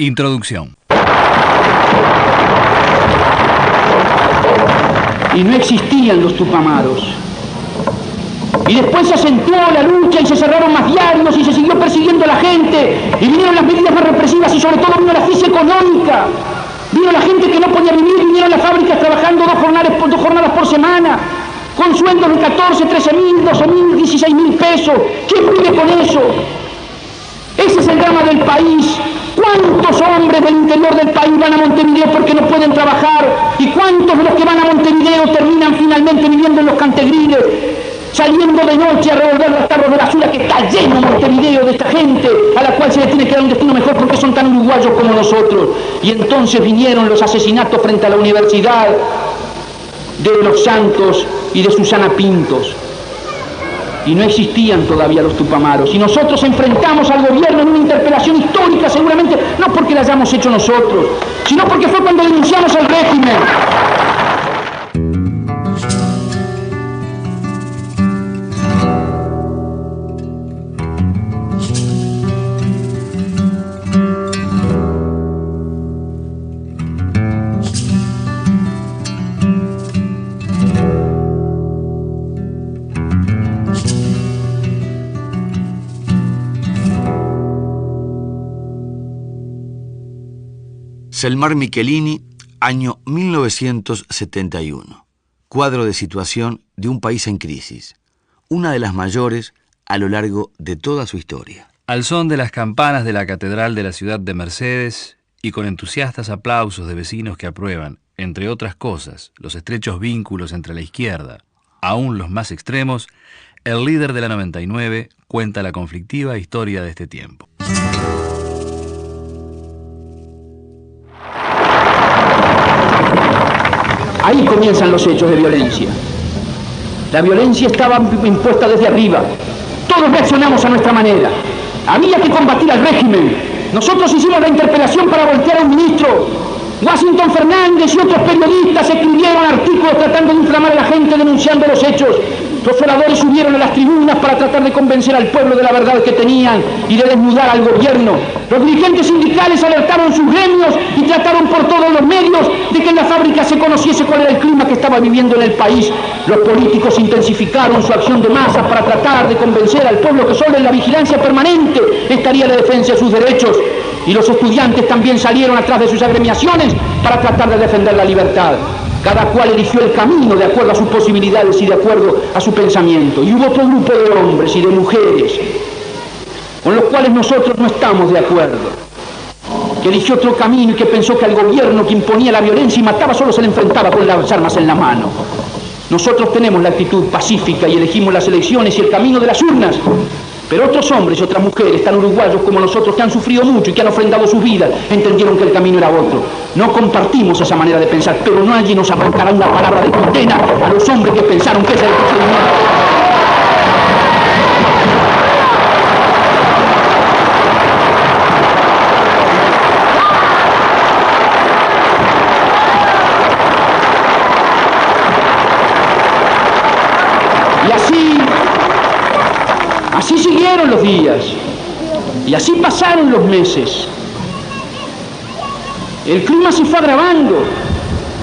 Introducción. Y no existían los Tupamaros. Y después se acentuó la lucha y se cerraron más diarios y se siguió persiguiendo a la gente. Y vinieron las medidas más represivas y sobre todo vino la crisis económica. Vino la gente que no podía vivir, vinieron las fábricas trabajando dos jornadas por semana, con sueldos de 14, 13.000, 12.000, 16.000 pesos. ¿Quién vive con eso? Ese es el drama del país. ¿Cuántos hombres del interior del país van a Montevideo porque no pueden trabajar? ¿Y cuántos de los que van a Montevideo terminan finalmente viviendo en los cantegriles, saliendo de noche a revolver los tarros de basura, que está lleno Montevideo de esta gente a la cual se le tiene que dar un destino mejor porque son tan uruguayos como nosotros? Y entonces vinieron los asesinatos frente a la Universidad de Los Santos y de Susana Pintos. Y no existían todavía los Tupamaros. Y nosotros enfrentamos al gobierno en una interpelación histórica, seguramente no porque la hayamos hecho nosotros, sino porque fue cuando denunciamos al régimen. Selmar Michelini, año 1971. Cuadro de situación de un país en crisis, una de las mayores a lo largo de toda su historia. Al son de las campanas de la catedral de la ciudad de Mercedes y con entusiastas aplausos de vecinos que aprueban, entre otras cosas, los estrechos vínculos entre la izquierda, aún los más extremos, el líder de la 99 cuenta la conflictiva historia de este tiempo. Ahí comienzan los hechos de violencia. La violencia estaba impuesta desde arriba. Todos reaccionamos a nuestra manera. Había que combatir al régimen. Nosotros hicimos la interpelación para voltear a un ministro. Washington Fernández y otros periodistas escribieron artículos tratando de inflamar a la gente, denunciando los hechos. Los oradores subieron a las tribunas para tratar de convencer al pueblo de la verdad que tenían y de desnudar al gobierno. Los dirigentes sindicales alertaron sus gremios y trataron por todos los medios de que en la fábrica se conociese cuál era el clima que estaba viviendo en el país. Los políticos intensificaron su acción de masas para tratar de convencer al pueblo que solo en la vigilancia permanente estaría la defensa de sus derechos. Y los estudiantes también salieron atrás de sus agremiaciones para tratar de defender la libertad. Cada cual eligió el camino de acuerdo a sus posibilidades y de acuerdo a su pensamiento. Y hubo otro grupo de hombres y de mujeres con los cuales nosotros no estamos de acuerdo, que eligió otro camino y que pensó que al gobierno que imponía la violencia y mataba solo se le enfrentaba con las armas en la mano. Nosotros tenemos la actitud pacífica y elegimos las elecciones y el camino de las urnas. Pero otros hombres y otras mujeres, tan uruguayos como nosotros, que han sufrido mucho y que han ofrendado sus vidas, entendieron que el camino era otro. No compartimos esa manera de pensar, pero nadie nos arrancará una palabra de condena a los hombres que pensaron que ese era el procedimiento. Así siguieron los días, y así pasaron los meses. El clima se fue agravando,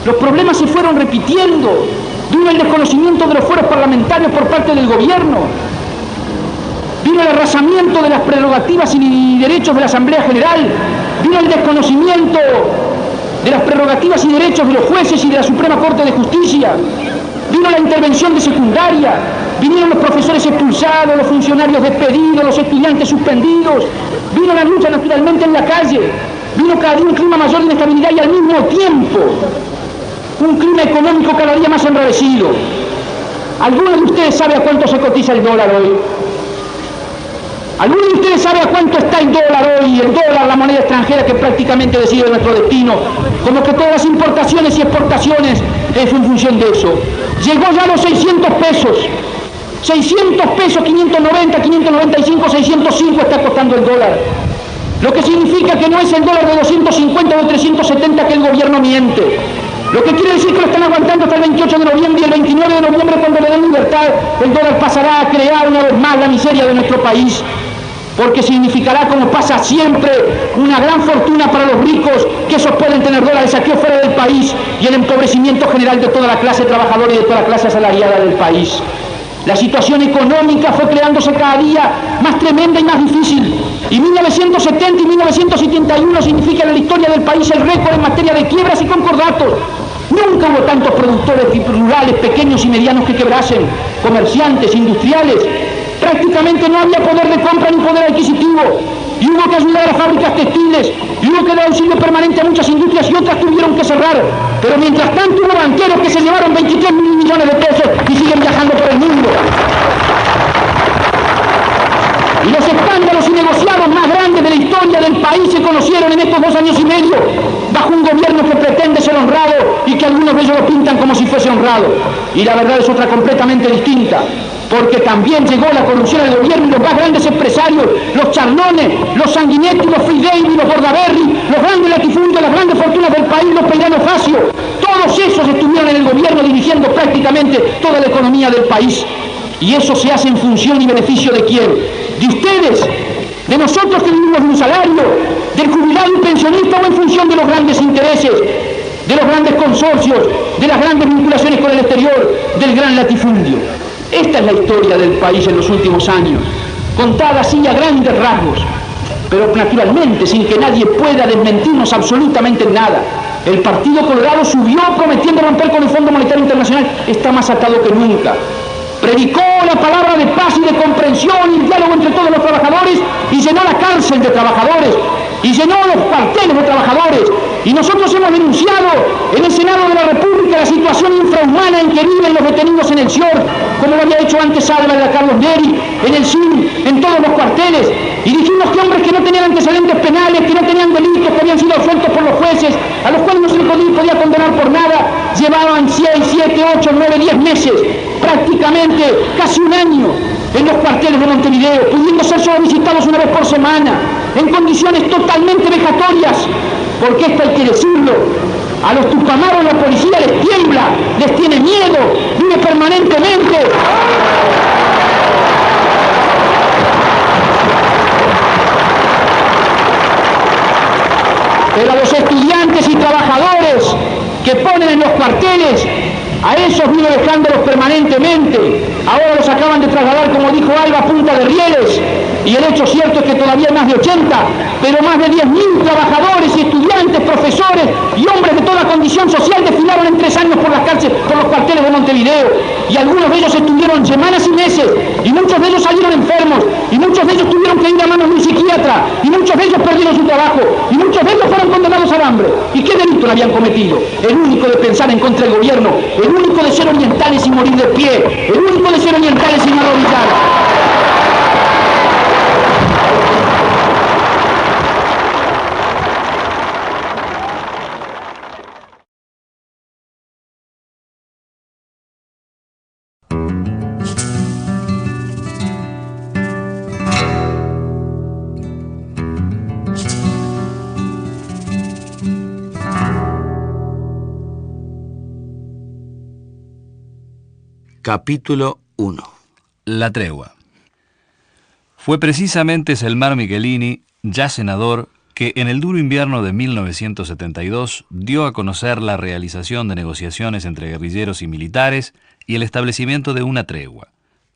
los problemas se fueron repitiendo, vino el desconocimiento de los fueros parlamentarios por parte del gobierno, vino el arrasamiento de las prerrogativas y derechos de la Asamblea General, vino el desconocimiento de las prerrogativas y derechos de los jueces y de la Suprema Corte de Justicia, vino la intervención de secundaria, vinieron los profesores expulsados, los funcionarios despedidos, los estudiantes suspendidos, vino la lucha naturalmente en la calle, vino cada día un clima mayor de inestabilidad y al mismo tiempo un clima económico cada día más enrarecido. ¿Alguno de ustedes sabe a cuánto se cotiza el dólar hoy? ¿Alguno de ustedes sabe a cuánto está el dólar hoy? El dólar, la moneda extranjera que prácticamente decide nuestro destino, como que todas las importaciones y exportaciones es en función de eso. Llegó ya a los 600 pesos. 600 pesos, 590, 595, 605 está costando el dólar. Lo que significa que no es el dólar de 250 o de 370 que el gobierno miente. Lo que quiere decir que lo están aguantando hasta el 28 de noviembre y el 29 de noviembre, cuando le den libertad, el dólar pasará a crear una vez más la miseria de nuestro país. Porque significará, como pasa siempre, una gran fortuna para los el saqueo fuera del país y el empobrecimiento general de toda la clase trabajadora y de toda la clase asalariada del país. La situación económica fue creándose cada día más tremenda y más difícil. Y 1970 y 1971 significan en la historia del país el récord en materia de quiebras y concordatos. Nunca hubo tantos productores rurales, pequeños y medianos que quebrasen, comerciantes, industriales. Prácticamente no había poder de compra ni poder adquisitivo. Y hubo que ayudar a las fábricas textiles, y hubo que dar auxilio permanente a muchas industrias y otras tuvieron que cerrar. Pero mientras tanto hubo banqueros que se llevaron 23 mil millones de pesos y siguen viajando por el mundo. Y los escándalos y negociados más grandes de la historia del país se conocieron en estos 2 años y medio, bajo un gobierno que pretende ser honrado y que algunos de ellos lo pintan como si fuese honrado. Y la verdad es otra completamente distinta, porque también llegó la corrupción al gobierno y los más grandes empresarios, los Charlones, los Sanguinetti, los Fridevi, los Bordaberry, los grandes latifundios, las grandes fortunas del país, los Peirano Facio, todos esos estuvieron en el gobierno dirigiendo prácticamente toda la economía del país. Y eso se hace en función y beneficio ¿de quién? De ustedes, de nosotros que vivimos de un salario, del jubilado y pensionista, o en función de los grandes intereses, de los grandes consorcios, de las grandes vinculaciones con el exterior, del gran latifundio. Esta es la historia del país en los últimos años, contada así a grandes rasgos, pero naturalmente sin que nadie pueda desmentirnos absolutamente en nada. El Partido Colorado subió prometiendo romper con el Fondo Monetario Internacional, está más atado que nunca. Predicó la palabra de paz y de comprensión y el diálogo entre todos los trabajadores y llenó la cárcel de trabajadores y llenó los cuarteles de trabajadores. Y nosotros hemos denunciado en el Senado de la República la situación infrahumana en que viven los detenidos en el SIOR, como lo había hecho antes Alba de la Carlos Neri, en el CIN, en todos los cuarteles. Y dijimos que hombres que no tenían antecedentes penales, que no tenían delitos, que habían sido absueltos por los jueces, a los cuales no se les podía condenar por nada, llevaban 6, 7, 8, 9, 10 meses, prácticamente casi un año, en los cuarteles de Montevideo, pudiendo ser solo visitados una vez por semana, en condiciones totalmente vejatorias, porque esto hay que decirlo, a los tupamaros la policía les tiembla, les tiene miedo, vive permanentemente. Pero a los estudiantes y trabajadores que ponen en los cuarteles, a esos vive dejándolos permanentemente. Ahora los acaban de trasladar, como dijo Alba, a Punta de Rieles. Y el hecho cierto es que todavía hay más de 80, pero más de 10.000 trabajadores y estudiantes, profesores y hombres de toda condición social desfilaron en 3 años por las cárceles, por los cuarteles de Montevideo. Y algunos de ellos estuvieron semanas y meses, y muchos de ellos salieron enfermos, y muchos de ellos tuvieron que ir a manos de un psiquiatra, y muchos de ellos perdieron su trabajo, y muchos de ellos fueron condenados al hambre. ¿Y qué delito le habían cometido? El único de pensar en contra del gobierno, el único de ser orientales y morir de pie, el único de ser orientales sin arrodillar. Capítulo 1. La tregua. Fue precisamente Selmar Michelini, ya senador, que en el duro invierno de 1972 dio a conocer la realización de negociaciones entre guerrilleros y militares y el establecimiento de una tregua.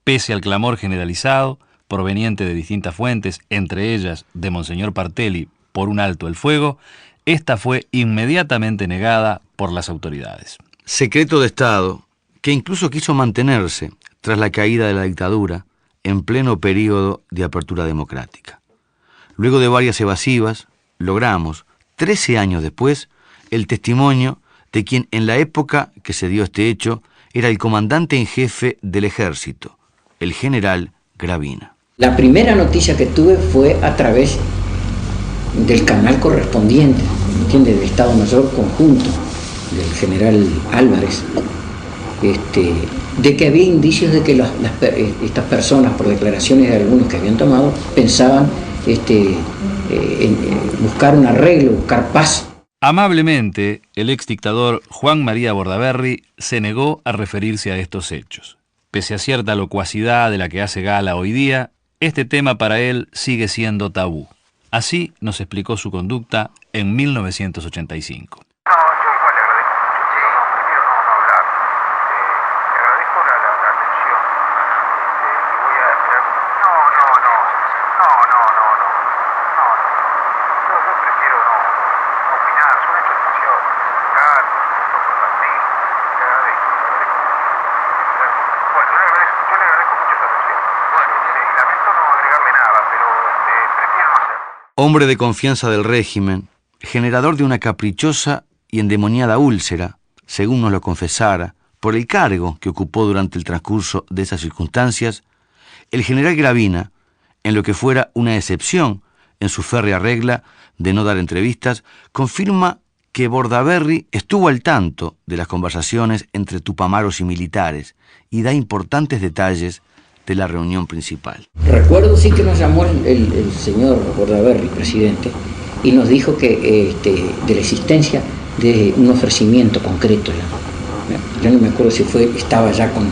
Pese al clamor generalizado, proveniente de distintas fuentes, entre ellas de Monseñor Partelli, por un alto el fuego, esta fue inmediatamente negada por las autoridades. Secreto de Estado, que incluso quiso mantenerse tras la caída de la dictadura en pleno período de apertura democrática. Luego de varias evasivas, logramos, 13 años después, el testimonio de quien en la época que se dio este hecho era el comandante en jefe del ejército, el general Gravina. La primera noticia que tuve fue a través del canal correspondiente, ¿entiende?, del Estado Mayor Conjunto, del general Álvarez, de que había indicios de que estas personas, por declaraciones de algunos que habían tomado, pensaban en buscar un arreglo, buscar paz. Amablemente, el exdictador Juan María Bordaberry se negó a referirse a estos hechos. Pese a cierta locuacidad de la que hace gala hoy día, este tema para él sigue siendo tabú. Así nos explicó su conducta en 1985. Hombre de confianza del régimen, generador de una caprichosa y endemoniada úlcera, según nos lo confesara, por el cargo que ocupó durante el transcurso de esas circunstancias, el general Gravina, en lo que fuera una excepción en su férrea regla de no dar entrevistas, confirma que Bordaberry estuvo al tanto de las conversaciones entre tupamaros y militares y da importantes detalles de la reunión principal. Recuerdo sí que nos llamó el señor Bordaberry, presidente, y nos dijo que de la existencia de un ofrecimiento concreto ya. Yo no me acuerdo si estaba ya con el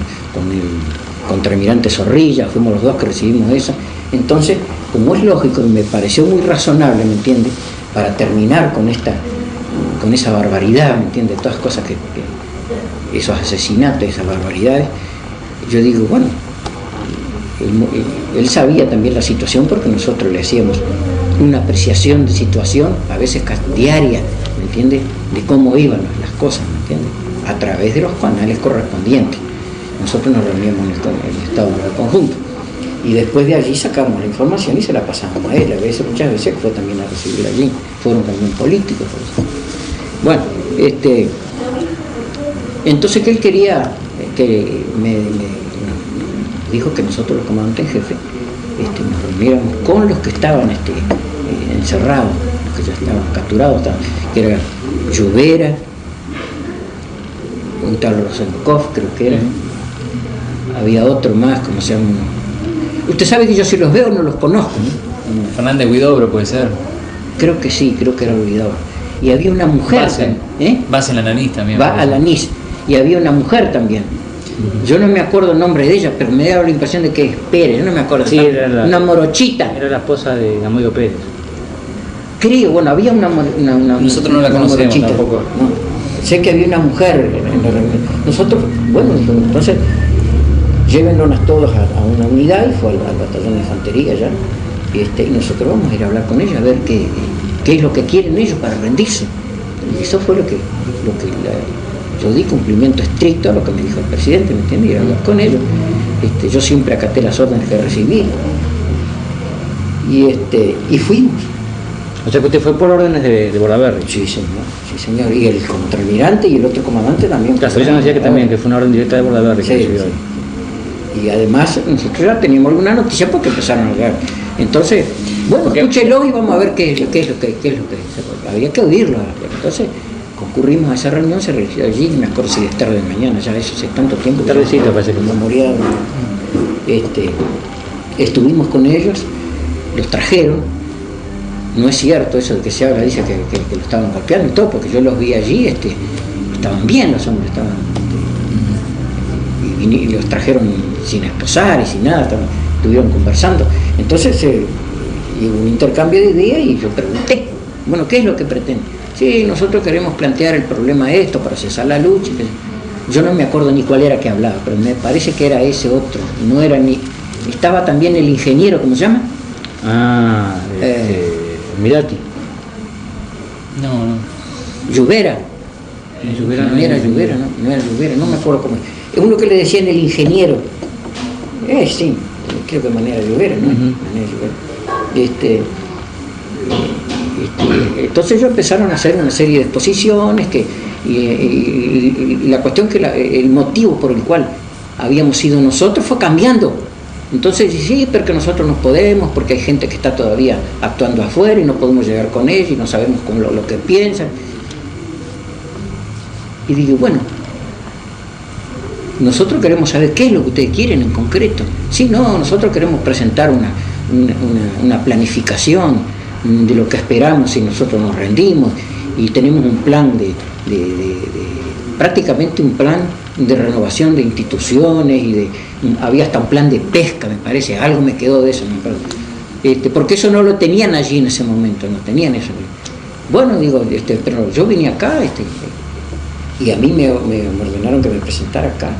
contraalmirante Zorrilla, fuimos los dos que recibimos eso. Entonces, como es lógico y me pareció muy razonable, ¿me entiende?, para terminar con esa barbaridad, ¿me entiende?, todas cosas esos asesinatos, esas barbaridades, yo digo, bueno, él sabía también la situación porque nosotros le hacíamos una apreciación de situación, a veces diaria, ¿me entiende?, de cómo iban las cosas, ¿me entiende?, a través de los canales correspondientes. Nosotros nos reuníamos en el Estado Mayor Conjunto y después de allí sacamos la información y se la pasamos a él. Muchas veces fue también a recibir allí, fueron también políticos. Bueno, entonces que él quería, que me dijo que nosotros los comandantes en jefe nos reuniéramos con los que estaban encerrados, los que ya estaban capturados, que era Lluvera, un tal Rosenkopf, creo que era, había otro más, como se llama. Usted sabe que yo si los veo no los conozco, ¿no? Fernández Huidobro puede ser. Creo que sí, creo que era Huidobro. Y había una mujer. Base en la Lanís también. Va a Lanís. Y había una mujer también. Yo no me acuerdo el nombre de ella, pero me da la impresión de que es Pérez, yo no me acuerdo. Sí, una morochita. Era la esposa de Amodio Pérez. Creo, bueno, había una nosotros no la conocemos morochita, tampoco. ¿no? Sé que había una mujer en la reunión. Nosotros, bueno, entonces llévennos todos a una unidad y fue al batallón de infantería ya. Y nosotros vamos a ir a hablar con ellos a ver qué es lo que quieren ellos para rendirse. Y eso fue lo que yo di cumplimiento estricto a lo que me dijo el presidente, ¿me entiendes? Ir a hablar con ellos. Yo siempre acaté las órdenes que recibí. Y fuimos. O sea que usted fue por órdenes de Bordaberry. Sí, señor. Y el contraalmirante y el otro comandante también. Claro, ella nos decía que también, que fue una orden directa de Bordaberry. Sí. Y además nosotros ya teníamos alguna noticia porque empezaron a hablar. Entonces, bueno, escúchelo y vamos a ver qué es lo que había que oírlo. Entonces concurrimos a esa reunión, se realizó allí, me acuerdo si es tarde de mañana, ya eso hace tanto tiempo. Tardecito parece que memoria. Estuvimos con ellos, los trajeron. No es cierto eso de que se habla, dice que lo estaban golpeando y todo, porque yo los vi allí, estaban bien los hombres, y los trajeron sin esposar y sin nada, estuvieron conversando. Entonces hubo un intercambio de ideas y yo pregunté, bueno, ¿qué es lo que pretende? Sí, nosotros queremos plantear el problema esto para cesar la lucha. Yo no me acuerdo ni cuál era que hablaba, pero me parece que era ese otro, no era ni... Estaba también el ingeniero, ¿cómo se llama? Mirati. No. Lluvera. No era Lluvera, no me acuerdo cómo. Es uno que le decían el ingeniero. Sí, creo que manera Lluvera, ¿no? Manera Lluvera. Entonces ellos empezaron a hacer una serie de exposiciones y la cuestión que el motivo por el cual habíamos ido nosotros fue cambiando. Entonces sí, pero que nosotros no podemos, porque hay gente que está todavía actuando afuera y no podemos llegar con ellos y no sabemos cómo lo que piensan. Y digo, bueno, nosotros queremos saber qué es lo que ustedes quieren en concreto. Sí, no, nosotros queremos presentar una planificación de lo que esperamos si nosotros nos rendimos y tenemos un plan prácticamente un plan de renovación de instituciones había hasta un plan de pesca, me parece, algo me quedó de eso, porque eso no lo tenían allí en ese momento, no tenían eso. Bueno, digo, pero yo vine acá y a mí me ordenaron que me presentara acá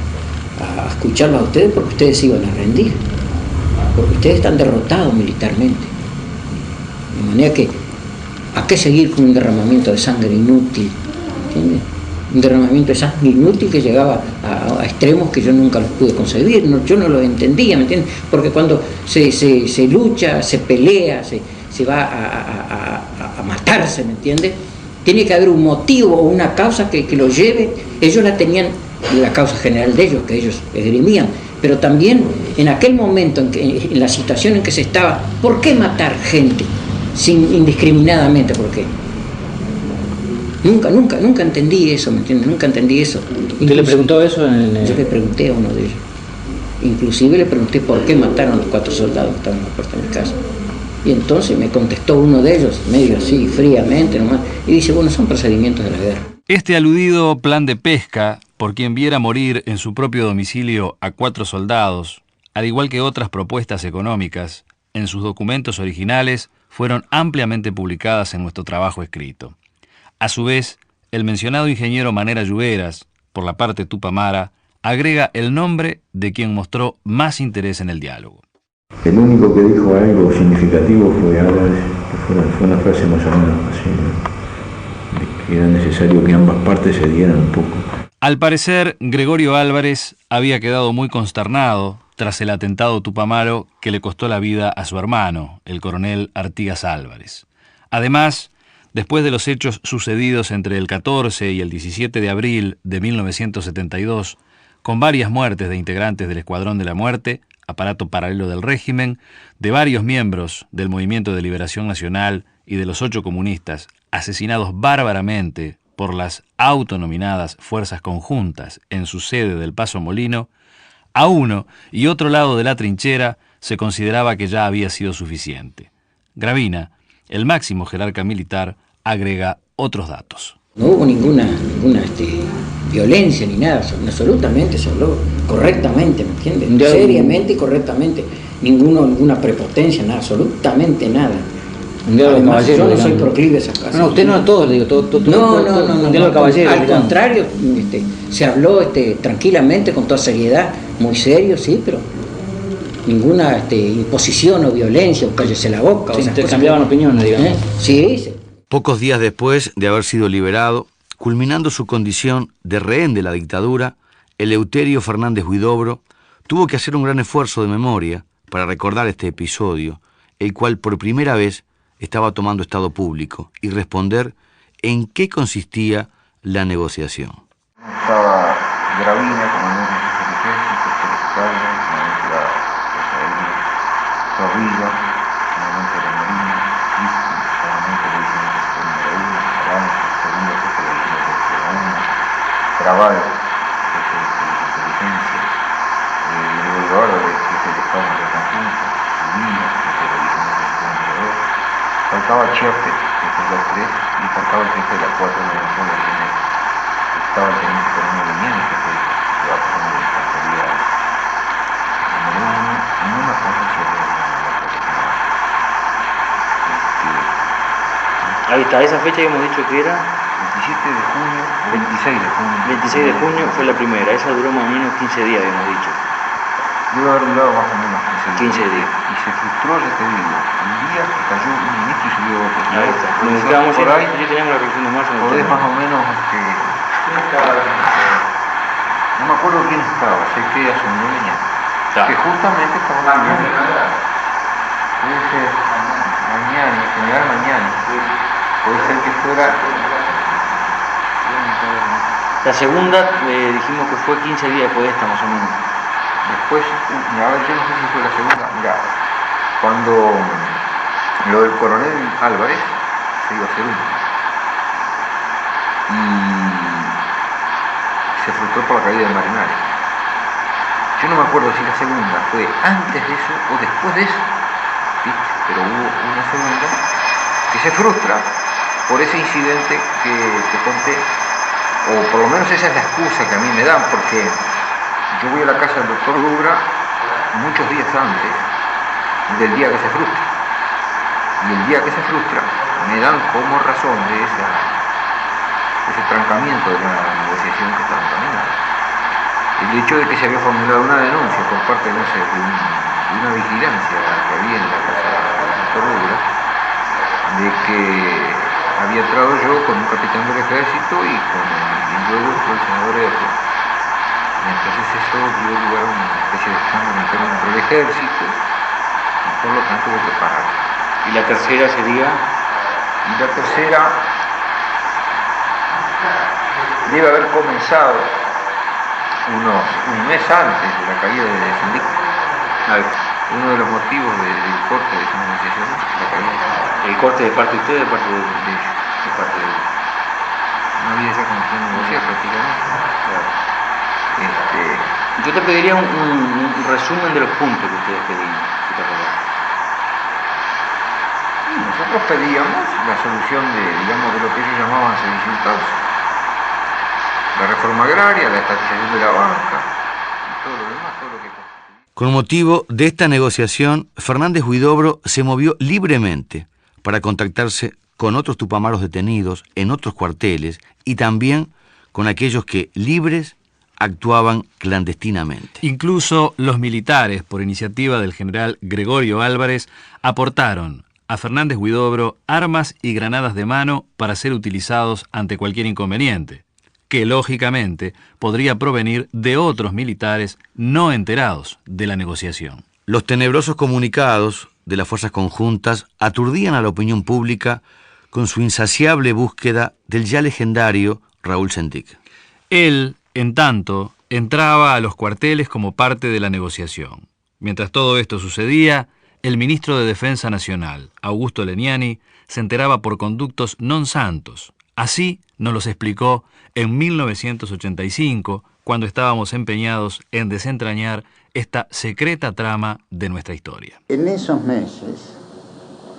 a escucharlos a ustedes porque ustedes se iban a rendir, porque ustedes están derrotados militarmente, de manera que ¿a qué seguir con un derramamiento de sangre inútil? ¿Entiendes? Un derramamiento de sangre inútil que llegaba a extremos que yo nunca los pude concebir, yo no los entendía, ¿me entiendes? Porque cuando se lucha, se pelea, se se va a matarse, ¿me entiendes? Tiene que haber un motivo o una causa que lo lleve. Ellos la tenían, la causa general de ellos, que ellos esgrimían, pero también en aquel momento, en la situación en que se estaba, ¿por qué matar gente indiscriminadamente? ¿Por qué? Nunca entendí eso, ¿me entiendes? Nunca entendí eso. ¿Usted le preguntó eso? Yo le pregunté a uno de ellos. Inclusive le pregunté por qué mataron a los 4 soldados que estaban en la puerta de mi casa. Y entonces me contestó uno de ellos, medio así, fríamente nomás, y dice, bueno, son procedimientos de la guerra. Este aludido plan de pesca, por quien viera morir en su propio domicilio a 4 soldados, al igual que otras propuestas económicas, en sus documentos originales fueron ampliamente publicadas en nuestro trabajo escrito. A su vez, el mencionado ingeniero Manera Lluveras, por la parte tupamara, agrega el nombre de quien mostró más interés en el diálogo. El único que dijo algo significativo fue Álvarez, que fue una frase más o menos así, de que era necesario que ambas partes se dieran un poco. Al parecer, Gregorio Álvarez había quedado muy consternado tras el atentado tupamaro que le costó la vida a su hermano, el coronel Artigas Álvarez. Además, después de los hechos sucedidos entre el 14 y el 17 de abril de 1972, con varias muertes de integrantes del Escuadrón de la Muerte, aparato paralelo del régimen, de varios miembros del Movimiento de Liberación Nacional y de los 8 comunistas asesinados bárbaramente por las autonominadas Fuerzas Conjuntas en su sede del Paso Molino, a uno y otro lado de la trinchera se consideraba que ya había sido suficiente. Gravina, el máximo jerarca militar, agrega otros datos. No hubo ninguna violencia ni nada, absolutamente se habló correctamente, ¿me entiendes? Seriamente y correctamente. Ninguna prepotencia, nada, absolutamente nada. Además, yo no soy proclive a esas cosas. No, usted no a todos, le digo, todo. No, al contrario, se habló tranquilamente, con toda seriedad, muy serio, sí, pero ninguna imposición o violencia, o cállese la boca. Se intercambiaban opiniones, digamos. Sí. Pocos días después de haber sido liberado, culminando su condición de rehén de la dictadura, Eleuterio Fernández Huidobro tuvo que hacer un gran esfuerzo de memoria para recordar este episodio, el cual por primera vez estaba tomando estado público, y responder en qué consistía la negociación. Estaba Gravina, comandante del ejército, Caldas, comandante de la Fuerza Aérea, Zorrilla, comandante de la Marina, Cristi, comandante de la División Ejército número 1, Aranza, segundo jefe de la División Ejército número 1, Trabal, jefe de inteligencia, Gregorio Álvarez, jefe de Estado de la Conjunta, Lina, jefe de la División Ejército número 2, faltaba Chiarte, jefe de la 3, y faltaba el jefe de la 4 de la Nación de Guinea. Estaba el teniente coronel Leñán, jefe de la persona de infantería número 1, y no me acuerdo si había alguna otra persona. Ahí está, esa fecha que hemos dicho que era 27 de junio, 26 de junio. 26 de junio fue la primera, esa duró más o menos 15 días, habíamos dicho. Debe haber durado más o menos 15 días. Y se frustró, ya te digo, el día que cayó un ministro y subió otro. Ahí está. Nos Nos quedamos por ahí, yo teníamos la reacción de marzo. podés más o menos no me acuerdo quién estaba, sé que asumió Leñán. Que justamente estaba hablando. Puede ser Mañana, general Mañana. Puede ser que fuera. La segunda dijimos que fue 15 días después de esta más o menos. Después, a ver, yo no sé si fue la segunda. Mirá, cuando lo del coronel Álvarez se iba a hacer uno. Y se frustró por la caída de Marinales. Yo no me acuerdo si la segunda fue antes de eso o después de eso, ¿viste? Pero hubo una segunda que se frustra por ese incidente que te conté, o por lo menos esa es la excusa que a mí me dan, porque yo voy a la casa del doctor Dubra muchos días antes del día que se frustra, y el día que se frustra me dan como razón de ese trancamiento de la negociación que estaba encaminada. El hecho de que se había formulado una denuncia por parte, no sé, de una vigilancia que había en la casa del doctor Dubra, de que había entrado yo con un capitán del ejército y luego el senador Erro. Y entonces eso dio lugar a una especie de escándalo interno dentro del ejército, y por lo tanto hubo que parar. Y Y la tercera sería... Y la tercera debe haber comenzado un mes antes de la caída de Sendic. Uno de los motivos del corte de esa negociación, la caída de Sendic. ¿El corte de parte de usted o de parte de ellos? De parte de ellos. No había esa condición de negociar prácticamente. Claro. Este, Yo te pediría un resumen de los puntos que ustedes pedían, si te acordás. Nosotros pedíamos la solución de lo que ellos llamaban sedición causa. La reforma agraria, la estatización de la banca, y todo lo demás, todo lo que constituye. Con motivo de esta negociación, Fernández Huidobro se movió libremente para contactarse con otros tupamaros detenidos en otros cuarteles y también con aquellos que, libres, actuaban clandestinamente. Incluso los militares, por iniciativa del general Gregorio Álvarez, aportaron a Fernández Huidobro armas y granadas de mano para ser utilizados ante cualquier inconveniente, que lógicamente podría provenir de otros militares no enterados de la negociación. Los tenebrosos comunicados de las fuerzas conjuntas aturdían a la opinión pública con su insaciable búsqueda del ya legendario Raúl Sendic. Él, en tanto, entraba a los cuarteles como parte de la negociación. Mientras todo esto sucedía, el ministro de Defensa Nacional, Augusto Legnani, se enteraba por conductos non santos. Así nos los explicó en 1985, cuando estábamos empeñados en desentrañar esta secreta trama de nuestra historia. En esos meses,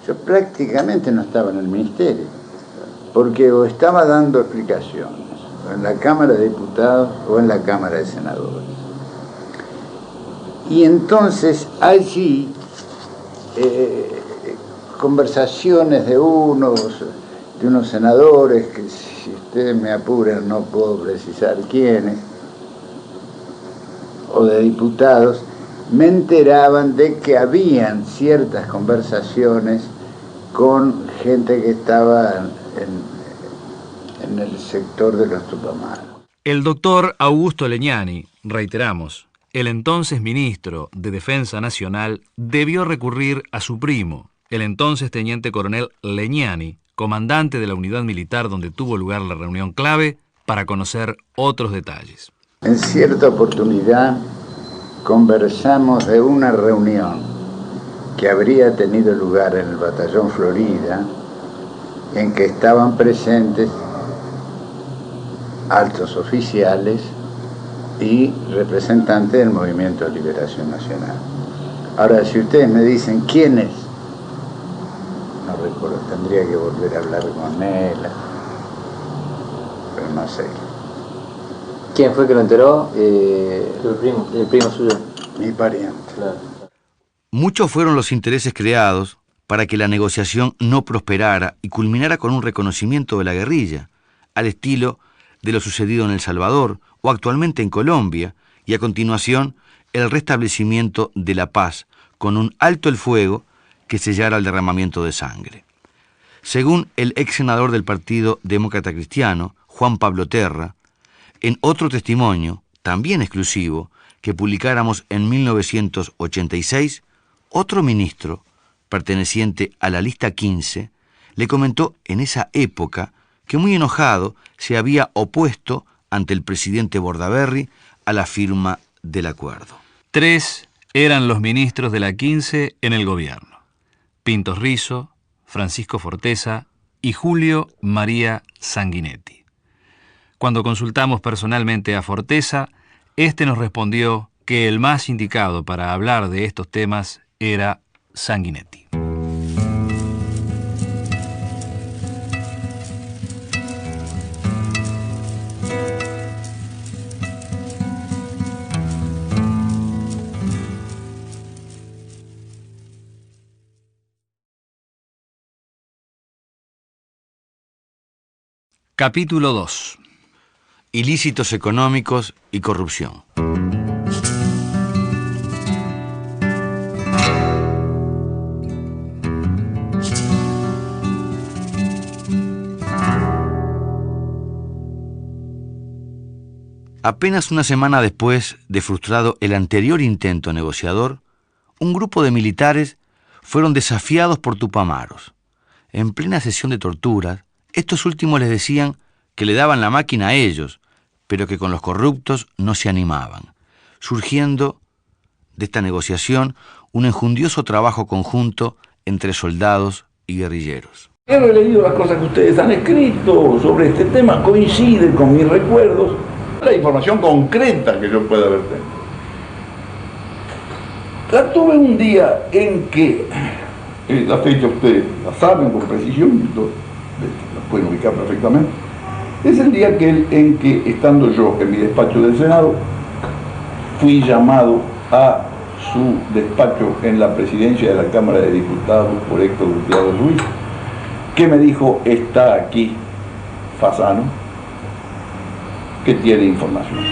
yo prácticamente no estaba en el ministerio, porque o estaba dando explicaciones, o en la Cámara de Diputados o en la Cámara de Senadores. Y entonces allí conversaciones de unos senadores, que si ustedes me apuran no puedo precisar quiénes, o de diputados, me enteraban de que habían ciertas conversaciones con gente que estaba en el sector de los tupamaros. El doctor Augusto Legnani, reiteramos, el entonces ministro de Defensa Nacional, debió recurrir a su primo, el entonces teniente coronel Legnani, comandante de la unidad militar donde tuvo lugar la reunión clave, para conocer otros detalles. En cierta oportunidad conversamos de una reunión que habría tenido lugar en el Batallón Florida, en que estaban presentes altos oficiales y representantes del Movimiento de Liberación Nacional. Ahora, si ustedes me dicen quién es, no recuerdo, tendría que volver a hablar con él, pero no sé. ¿Quién fue que lo enteró? El primo suyo. Mi pariente. Claro. Muchos fueron los intereses creados para que la negociación no prosperara y culminara con un reconocimiento de la guerrilla, al estilo de lo sucedido en El Salvador o actualmente en Colombia, y a continuación el restablecimiento de la paz con un alto el fuego que sellara el derramamiento de sangre. Según el ex senador del Partido Demócrata Cristiano, Juan Pablo Terra, en otro testimonio, también exclusivo, que publicáramos en 1986, otro ministro, perteneciente a la lista 15, le comentó en esa época que muy enojado se había opuesto ante el presidente Bordaberry a la firma del acuerdo. 3 eran los ministros de la 15 en el gobierno: Pintos Rizo, Francisco Forteza y Julio María Sanguinetti. Cuando consultamos personalmente a Forteza, este nos respondió que el más indicado para hablar de estos temas era Sanguinetti. Capítulo 2. Ilícitos económicos y corrupción. Apenas una semana después de frustrado el anterior intento negociador, un grupo de militares fueron desafiados por tupamaros. En plena sesión de torturas, estos últimos les decían que le daban la máquina a ellos, pero que con los corruptos no se animaban, surgiendo de esta negociación un enjundioso trabajo conjunto entre soldados y guerrilleros. He leído las cosas que ustedes han escrito sobre este tema, coincide con mis recuerdos, la información concreta que yo pueda haber tenido. La tuve un día en que, la fecha ustedes la saben con precisión, la pueden ubicar perfectamente, es el día en que, estando yo en mi despacho del Senado, fui llamado a su despacho en la presidencia de la Cámara de Diputados por Héctor Gutiérrez Ruiz, que me dijo: está aquí Fasano, que tiene información.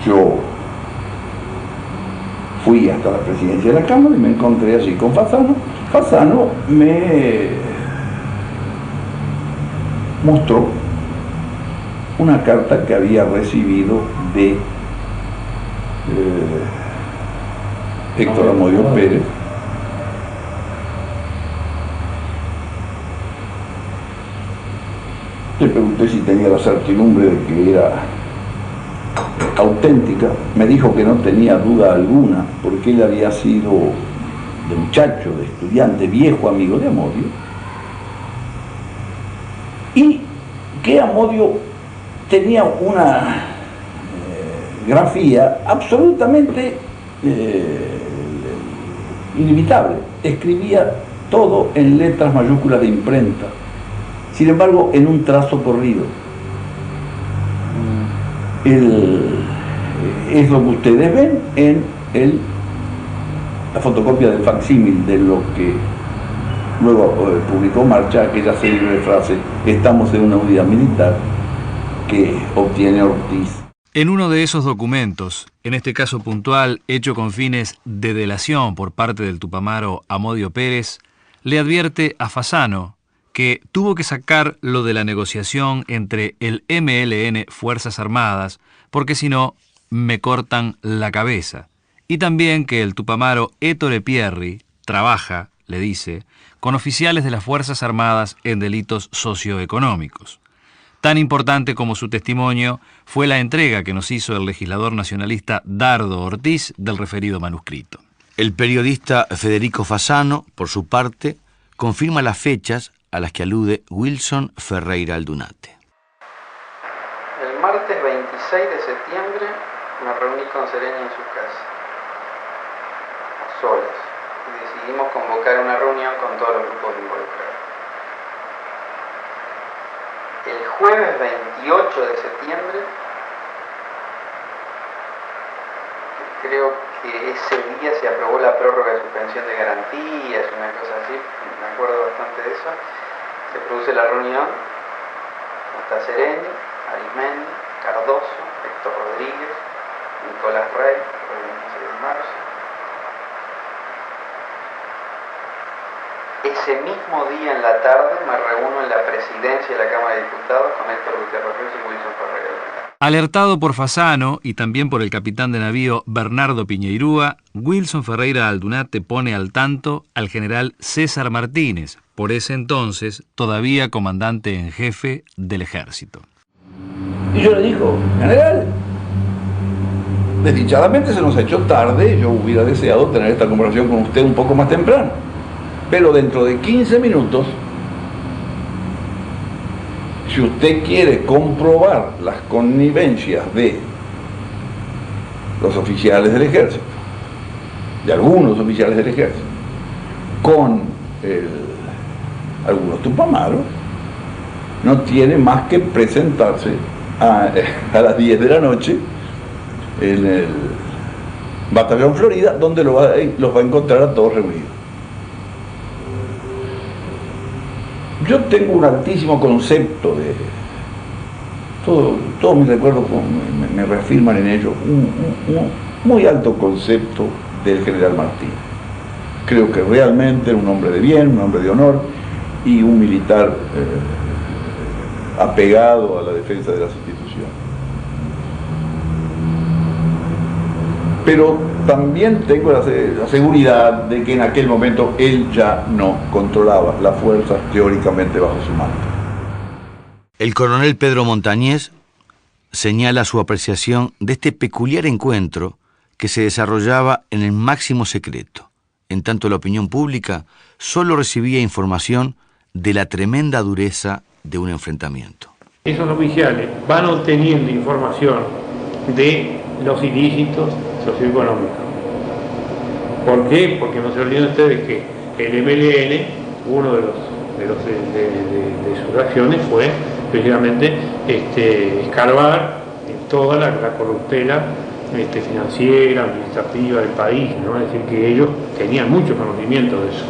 Yo fui hasta la presidencia de la Cámara y me encontré allí con Fasano. Fasano me mostró una carta que había recibido de Héctor Amodio Pérez, le pregunté si tenía la certidumbre de que era auténtica. Me dijo que no tenía duda alguna, porque él había sido, de muchacho, de estudiante, viejo amigo de Amodio, y que Amodio tenía una grafía absolutamente inimitable. Escribía todo en letras mayúsculas de imprenta, sin embargo en un trazo corrido. Es lo que ustedes ven en la fotocopia del facsímil de lo que luego publicó Marcha, aquella célebre frase: estamos en una unidad militar, que obtiene Ortiz. En uno de esos documentos, en este caso puntual, hecho con fines de delación por parte del tupamaro Amodio Pérez, le advierte a Fasano que tuvo que sacar lo de la negociación entre el MLN Fuerzas Armadas, porque si no, me cortan la cabeza. Y también que el tupamaro Ettore Pierri trabaja, le dice, con oficiales de las Fuerzas Armadas en delitos socioeconómicos. Tan importante como su testimonio fue la entrega que nos hizo el legislador nacionalista Dardo Ortiz del referido manuscrito. El periodista Federico Fasano, por su parte, confirma las fechas a las que alude Wilson Ferreira Aldunate. El martes 26 de septiembre me reuní con Sereni en su casa, a solas, y decidimos convocar una reunión con todos los grupos involucrados. El jueves 28 de septiembre, creo que ese día se aprobó la prórroga de suspensión de garantías, una cosa así, me acuerdo bastante de eso. Se produce la reunión, está Sereni, Arismendi, Cardoso, Héctor Rodríguez, Nicolás Rey, el 16 de marzo. Ese mismo día en la tarde me reúno en la presidencia de la Cámara de Diputados con Héctor Gutiérrez Ruiz y Wilson Ferreira Aldunate. Alertado por Fasano y también por el capitán de navío Bernardo Piñeirúa, Wilson Ferreira Aldunate pone al tanto al general César Martínez, por ese entonces todavía comandante en jefe del ejército. Y yo le digo: general, desdichadamente se nos ha hecho tarde, yo hubiera deseado tener esta conversación con usted un poco más temprano, pero dentro de 15 minutos, si usted quiere comprobar las connivencias de los oficiales del ejército, de algunos oficiales del ejército, con algunos tupamaros, no tiene más que presentarse a las 10 de la noche en el Batallón Florida, donde los va a encontrar a todos reunidos. Yo tengo un altísimo concepto de... Todos mis recuerdos me reafirman en ello, un muy alto concepto del general Martínez. Creo que realmente era un hombre de bien, un hombre de honor y un militar apegado a la defensa de las instituciones. pero también tengo la seguridad de que en aquel momento él ya no controlaba las fuerzas teóricamente bajo su mando. El coronel Pedro Montañés señala su apreciación de este peculiar encuentro que se desarrollaba en el máximo secreto, en tanto la opinión pública solo recibía información de la tremenda dureza de un enfrentamiento. Esos oficiales van obteniendo información de los ilícitos socioeconómicos. ¿Por qué? Porque no se olviden ustedes que el MLN, uno de sus acciones fue precisamente escarbar en toda la corruptela financiera, administrativa del país, ¿no? Es decir, que ellos tenían mucho conocimiento de eso.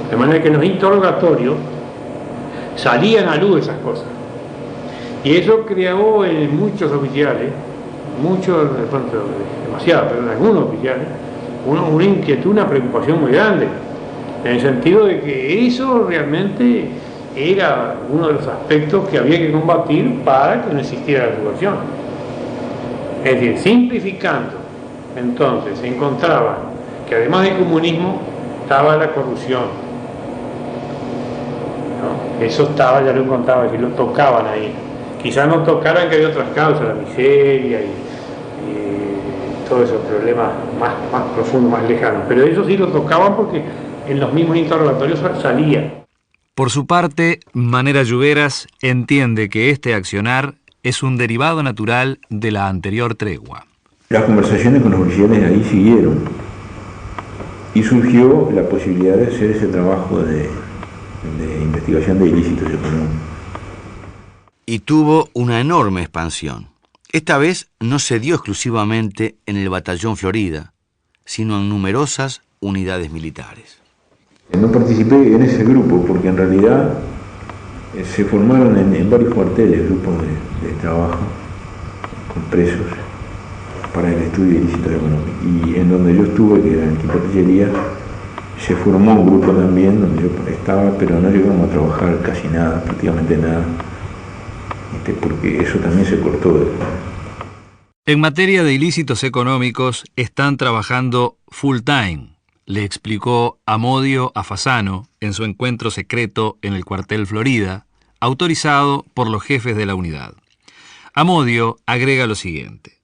De manera que en los interrogatorios salían a luz esas cosas. Y eso creó en muchos oficiales, de pronto demasiado, pero en algunos oficiales, una inquietud, una preocupación muy grande, en el sentido de que eso realmente era uno de los aspectos que había que combatir para que no existiera la subversión. Es decir, simplificando, entonces se encontraba que además del comunismo estaba la corrupción, ¿no? Eso estaba, ya lo encontraba, si lo tocaban ahí. Quizás no tocaran que había otras causas, la miseria y todos esos problemas más profundos, más lejanos, pero eso sí lo tocaban porque en los mismos interrogatorios salía. Por su parte, Manera Lluveras entiende que este accionar es un derivado natural de la anterior tregua. Las conversaciones con los oficiales ahí siguieron y surgió la posibilidad de hacer ese trabajo de investigación de ilícitos económicos. Y tuvo una enorme expansión. Esta vez no se dio exclusivamente en el Batallón Florida, sino en numerosas unidades militares. No participé en ese grupo porque en realidad se formaron en varios cuarteles grupos de trabajo con presos para el estudio de ilícitos económicos. Y en donde yo estuve, que era en artillería, se formó un grupo también donde yo estaba, pero no llegamos a trabajar casi nada, prácticamente nada, porque eso también se cortó. En materia de ilícitos económicos están trabajando full time, le explicó Amodio a Fasano en su encuentro secreto en el cuartel Florida, autorizado por los jefes de la unidad. Amodio agrega lo siguiente: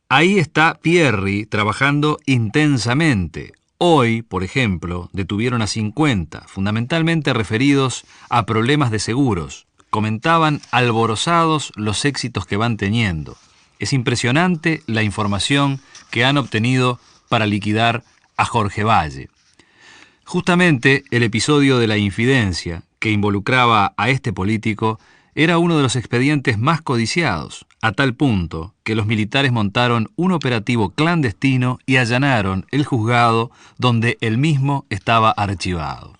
ahí está Pierri trabajando intensamente. Hoy, por ejemplo, detuvieron a 50, fundamentalmente referidos a problemas de seguros. Comentaban alborozados los éxitos que van teniendo. Es impresionante la información que han obtenido para liquidar a Jorge Valle. Justamente el episodio de la infidencia que involucraba a este político era uno de los expedientes más codiciados, a tal punto que los militares montaron un operativo clandestino y allanaron el juzgado donde el mismo estaba archivado.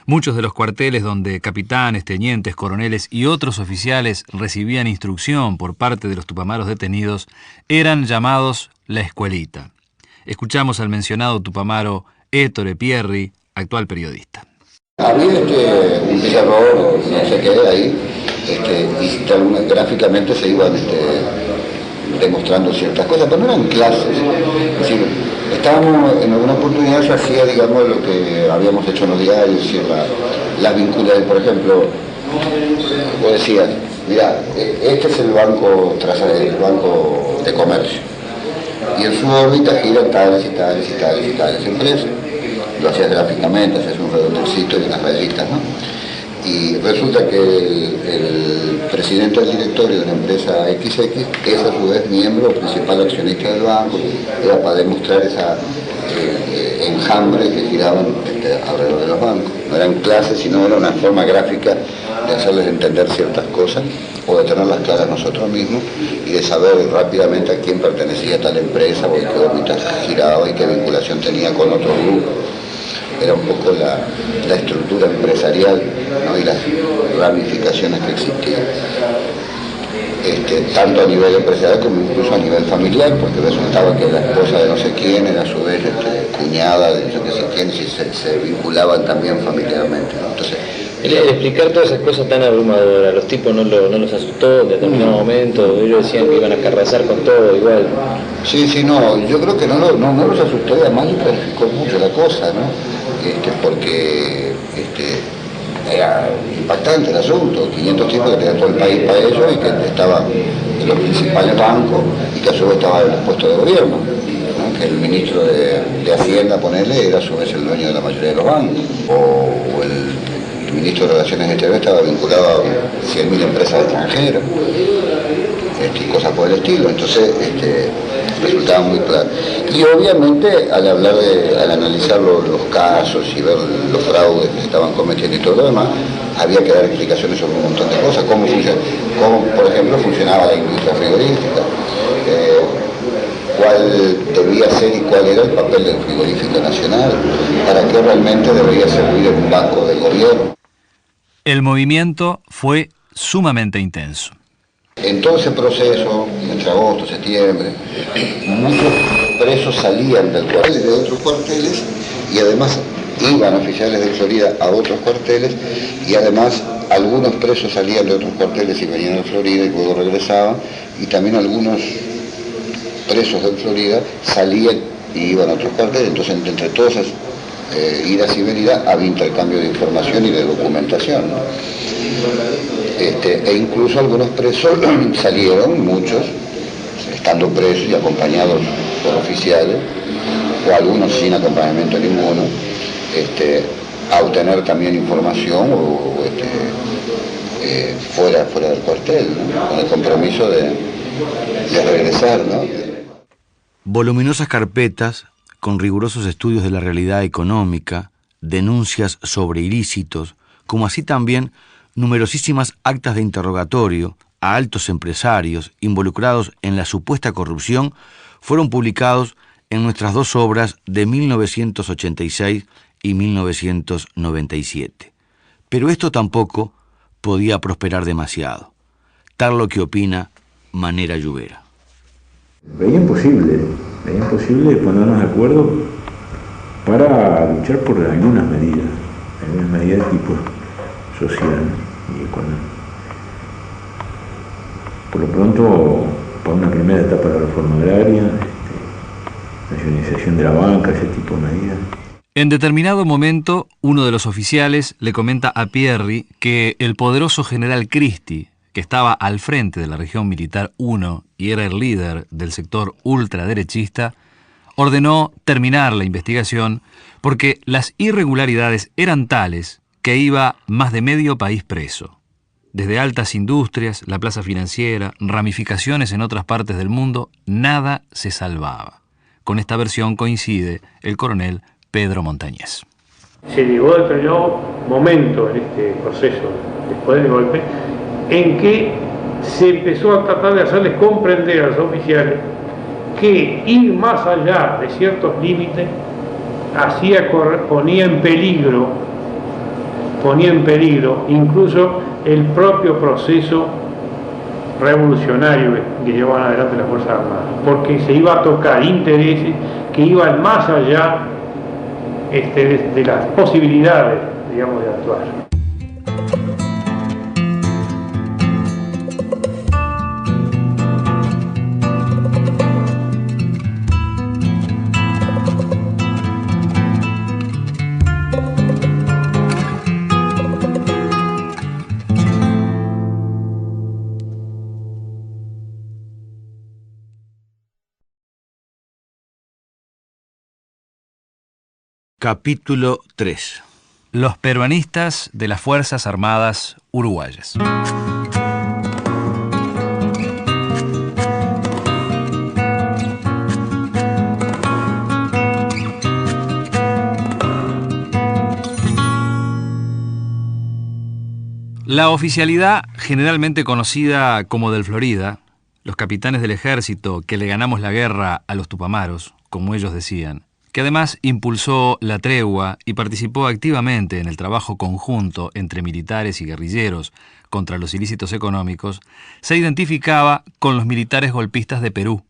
Muchos de los cuarteles donde capitanes, tenientes, coroneles y otros oficiales recibían instrucción por parte de los tupamaros detenidos eran llamados la escuelita. Escuchamos al mencionado tupamaro Ettore Pierri, actual periodista. Había un pizarrón, no sé qué, ahí, y gráficamente se iban demostrando ciertas cosas, pero no eran clases. Es decir, estábamos, en alguna oportunidad se hacía, digamos, lo que habíamos hecho en los diarios, es decir, la vinculación, por ejemplo, vos decías, mira, este es el banco de comercio, y en su órbita giran tales y tales y tales y tales empresas. Lo hacías gráficamente, hacías un redondelcito y unas rayitas, ¿no? Y resulta que el presidente del directorio de la empresa XX, que es a su vez miembro principal accionista del banco, era para demostrar esa enjambre que giraban alrededor de los bancos. No eran clases, sino era una forma gráfica de hacerles entender ciertas cosas o de tenerlas claras nosotros mismos y de saber rápidamente a quién pertenecía tal empresa o en qué órbita giraba y qué vinculación tenía con otro grupo. Era un poco la estructura empresarial, ¿no? Y las ramificaciones que existían. Tanto a nivel empresarial como incluso a nivel familiar, porque resultaba que la esposa de no sé quién era a su vez cuñada de no sé quién, y se vinculaban también familiarmente, ¿no? Entonces, El explicar todas esas cosas tan abrumadoras, los tipos no los asustó en determinado momento, ellos decían que iban a arrasar con todo igual. Sí, no, yo creo que no los asustó y además le clarificó mucho la cosa, ¿no? Porque era impactante el asunto, 500 tipos que tenían todo el país para ellos y que estaban en los principales bancos y que a su vez estaban en los puestos de gobierno, ¿no? Que el ministro de Hacienda, ponele, era a su vez el dueño de la mayoría de los bancos, o el ministro de Relaciones Exteriores estaba vinculado a 100.000 empresas extranjeras, y cosas por el estilo, entonces resultaba muy claro. Y obviamente al analizar los casos y ver los fraudes que se estaban cometiendo y todo lo demás, había que dar explicaciones sobre un montón de cosas, cómo por ejemplo funcionaba la industria frigorífica, cuál debía ser y cuál era el papel del frigorífico nacional, para qué realmente debería servir en un banco del gobierno. El movimiento fue sumamente intenso. En todo ese proceso, entre agosto y septiembre, muchos presos salían del cuartel de otros cuarteles y además iban oficiales de Florida a otros cuarteles y además algunos presos salían de otros cuarteles y venían a Florida y luego regresaban y también algunos presos de Florida salían y iban a otros cuarteles, entonces entre todas esas idas y venidas había intercambio de información y de documentación, ¿no? E incluso algunos presos salieron, muchos, estando presos y acompañados por oficiales, o algunos sin acompañamiento ninguno, a obtener también información fuera del cuartel, ¿no? Con el compromiso de regresar, ¿no? Voluminosas carpetas con rigurosos estudios de la realidad económica, denuncias sobre ilícitos, como así también numerosísimas actas de interrogatorio a altos empresarios involucrados en la supuesta corrupción fueron publicados en nuestras dos obras de 1986 y 1997. Pero esto tampoco podía prosperar demasiado. Tal lo que opina Manera Lluvera. Veía imposible ponernos de acuerdo para luchar por algunas medidas de tipo social y económico. Por lo pronto, para una primera etapa de la reforma agraria, nacionalización de la banca, ese tipo de medidas. En determinado momento, uno de los oficiales le comenta a Pierri que el poderoso general Cristi, que estaba al frente de la región militar 1 y era el líder del sector ultraderechista, ordenó terminar la investigación porque las irregularidades eran tales que iba más de medio país preso. Desde altas industrias, la plaza financiera, ramificaciones en otras partes del mundo, nada se salvaba. Con esta versión coincide el coronel Pedro Montañés. Se llegó a determinado momento en este proceso, después del golpe, en que se empezó a tratar de hacerles comprender a los oficiales que ir más allá de ciertos límites ponía en peligro incluso el propio proceso revolucionario que llevaban adelante las Fuerzas Armadas, porque se iba a tocar intereses que iban más allá de las posibilidades, digamos, de actuar. Capítulo 3. Los peruanistas de las Fuerzas Armadas uruguayas. La oficialidad, generalmente conocida como del Florida, los capitanes del ejército que le ganamos la guerra a los tupamaros, como ellos decían, que además impulsó la tregua y participó activamente en el trabajo conjunto entre militares y guerrilleros contra los ilícitos económicos, se identificaba con los militares golpistas de Perú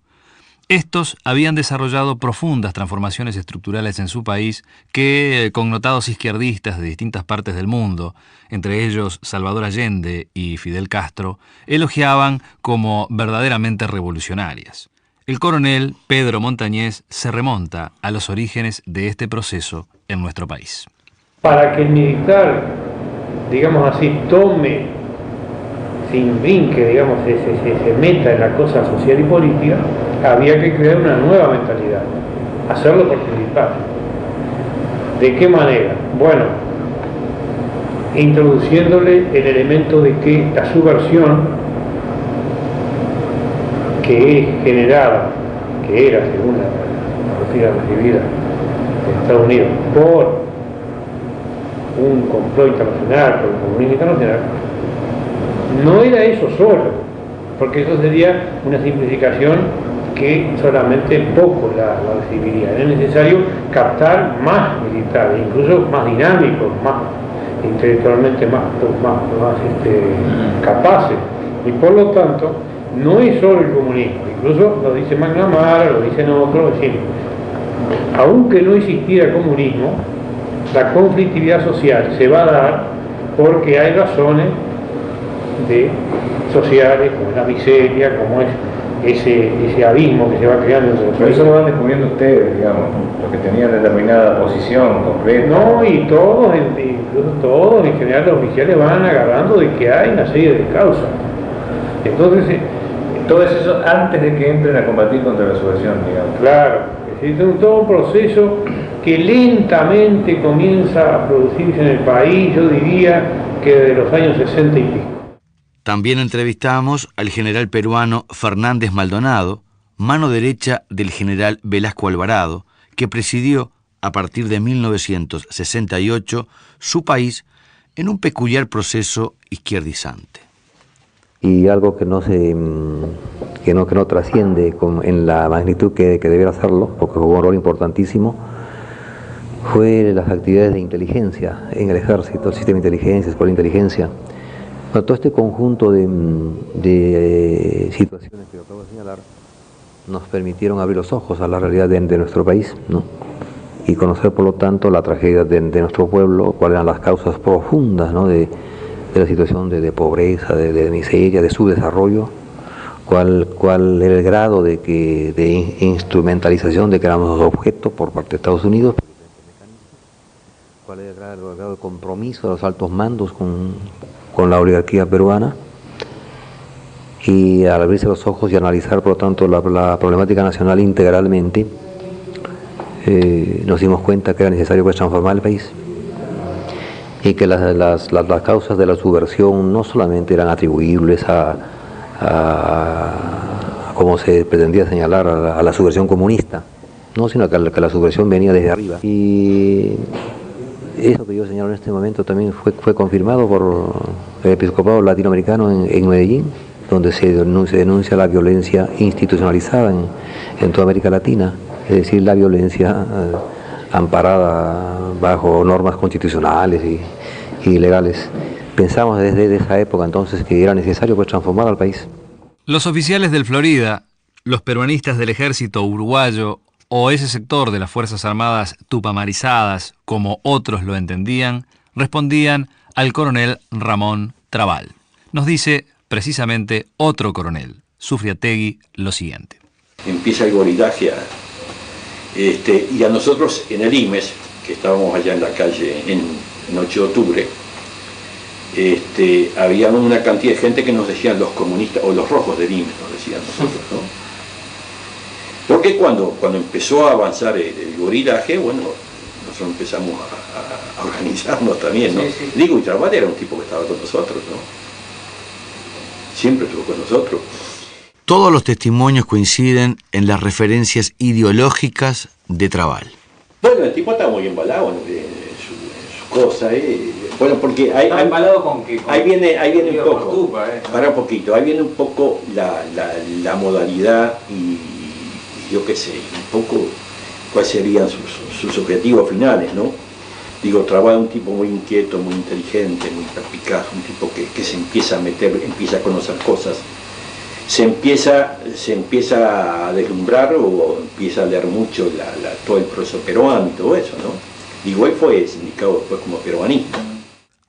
Estos habían desarrollado profundas transformaciones estructurales en su país que connotados izquierdistas de distintas partes del mundo, entre ellos Salvador Allende y Fidel Castro, elogiaban como verdaderamente revolucionarias. El coronel Pedro Montañés se remonta a los orígenes de este proceso en nuestro país. Para que el militar, digamos así, tome, sin brinque, digamos, se meta en la cosa social y política, había que crear una nueva mentalidad, hacerlo participar. ¿De qué manera? Bueno, introduciéndole el elemento de que la subversión que es generada, que era según la noticia recibida de Estados Unidos por un complot internacional, por el comunismo internacional, no era eso solo, porque eso sería una simplificación que solamente pocos la recibirían. Era necesario captar más militares, incluso más dinámicos, más intelectualmente más capaces. Y por lo tanto, no es solo el comunismo, incluso lo dice McNamara, lo dicen otros, es decir, aunque no existiera comunismo, la conflictividad social se va a dar porque hay razones sociales, como es la miseria, como es ese abismo que se va creando entre los países. Pero eso lo van descubriendo ustedes, digamos, los que tenían determinada posición concreta. No, y todos, incluso todos, en general los oficiales van agarrando de que hay una serie de causas. Entonces, todo eso antes de que entren a combatir contra la subversión, digamos. Claro, es todo un proceso que lentamente comienza a producirse en el país, yo diría que desde los años 60 y pico. También entrevistamos al general peruano Fernández Maldonado, mano derecha del general Velasco Alvarado, que presidió a partir de 1968 su país en un peculiar proceso izquierdizante. Y algo que no trasciende en la magnitud que debiera hacerlo, porque jugó un rol importantísimo, fue las actividades de inteligencia en el ejército, el sistema de inteligencia, escuela de inteligencia. Todo este conjunto de situaciones que acabo de señalar nos permitieron abrir los ojos a la realidad de nuestro país, ¿no? Y conocer, por lo tanto, la tragedia de nuestro pueblo, cuáles eran las causas profundas, ¿no? de la situación de pobreza, de miseria, de su desarrollo, cuál era el grado de instrumentalización de que éramos objetos por parte de Estados Unidos, cuál era el grado de compromiso de los altos mandos con la oligarquía peruana, y al abrirse los ojos y analizar, por lo tanto, la problemática nacional integralmente, nos dimos cuenta que era necesario pues transformar el país, y que las causas de la subversión no solamente eran atribuibles a como se pretendía señalar, a la subversión comunista, no, sino que la subversión venía desde arriba. Y eso que yo señalo en este momento también fue confirmado por el episcopado latinoamericano en Medellín, donde se denuncia la violencia institucionalizada en toda América Latina, es decir, la violencia amparada bajo normas constitucionales y legales. Pensamos desde esa época entonces que era necesario pues transformar al país. Los oficiales del Florida, los peruanistas del ejército uruguayo o ese sector de las Fuerzas Armadas tupamarizadas, como otros lo entendían, respondían al coronel Ramón Trabal. Nos dice precisamente otro coronel, Zufriategui, lo siguiente. Empieza el gorillaje y a nosotros en el IMES, que estábamos allá en la calle en 8 de octubre, había una cantidad de gente que nos decían los comunistas, o los rojos del IMES, nos decían nosotros, ¿no? Porque cuando empezó a avanzar el gorillaje, bueno, nosotros empezamos a organizarnos también, ¿no? Sí, sí. Digo, y Trabal era un tipo que estaba con nosotros, ¿no? Siempre estuvo con nosotros. Todos los testimonios coinciden en las referencias ideológicas de Trabal. Bueno, el tipo está muy embalado en su cosa, Bueno, porque hay embalado con qué? Ahí viene un poco, para un poquito, ahí viene un poco la modalidad y yo qué sé, un poco cuáles serían sus objetivos finales, ¿no? Digo, Trabal es un tipo muy inquieto, muy inteligente, muy perspicaz, un tipo que se empieza a meter, empieza a conocer cosas se empieza a deslumbrar o empieza a leer mucho todo el proceso peruano y todo eso, ¿no? Igual fue sindicado después como peruanista.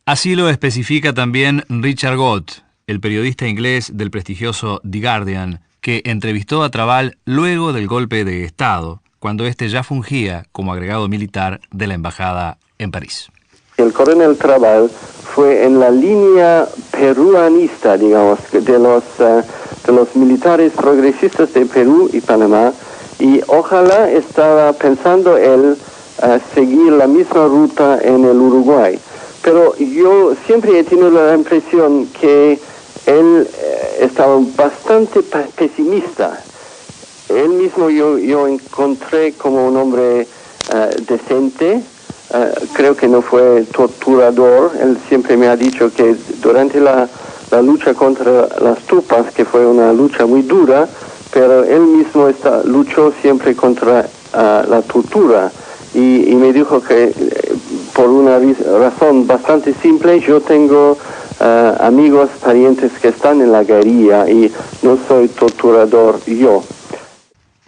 Así lo especifica también Richard Gott, el periodista inglés del prestigioso The Guardian, que entrevistó a Trabal luego del golpe de Estado, cuando éste ya fungía como agregado militar de la embajada en París. El coronel Trabal fue en la línea peruanista, digamos, de los militares progresistas de Perú y Panamá, y ojalá estaba pensando él seguir la misma ruta en el Uruguay. Pero yo siempre he tenido la impresión que él estaba bastante pesimista. Él mismo yo encontré como un hombre decente. Creo que no fue torturador. Él siempre me ha dicho que durante la lucha contra las tupas, que fue una lucha muy dura, pero él mismo luchó siempre contra la tortura. Y me dijo que por una razón bastante simple, yo tengo amigos, parientes que están en la guerrilla y no soy torturador yo.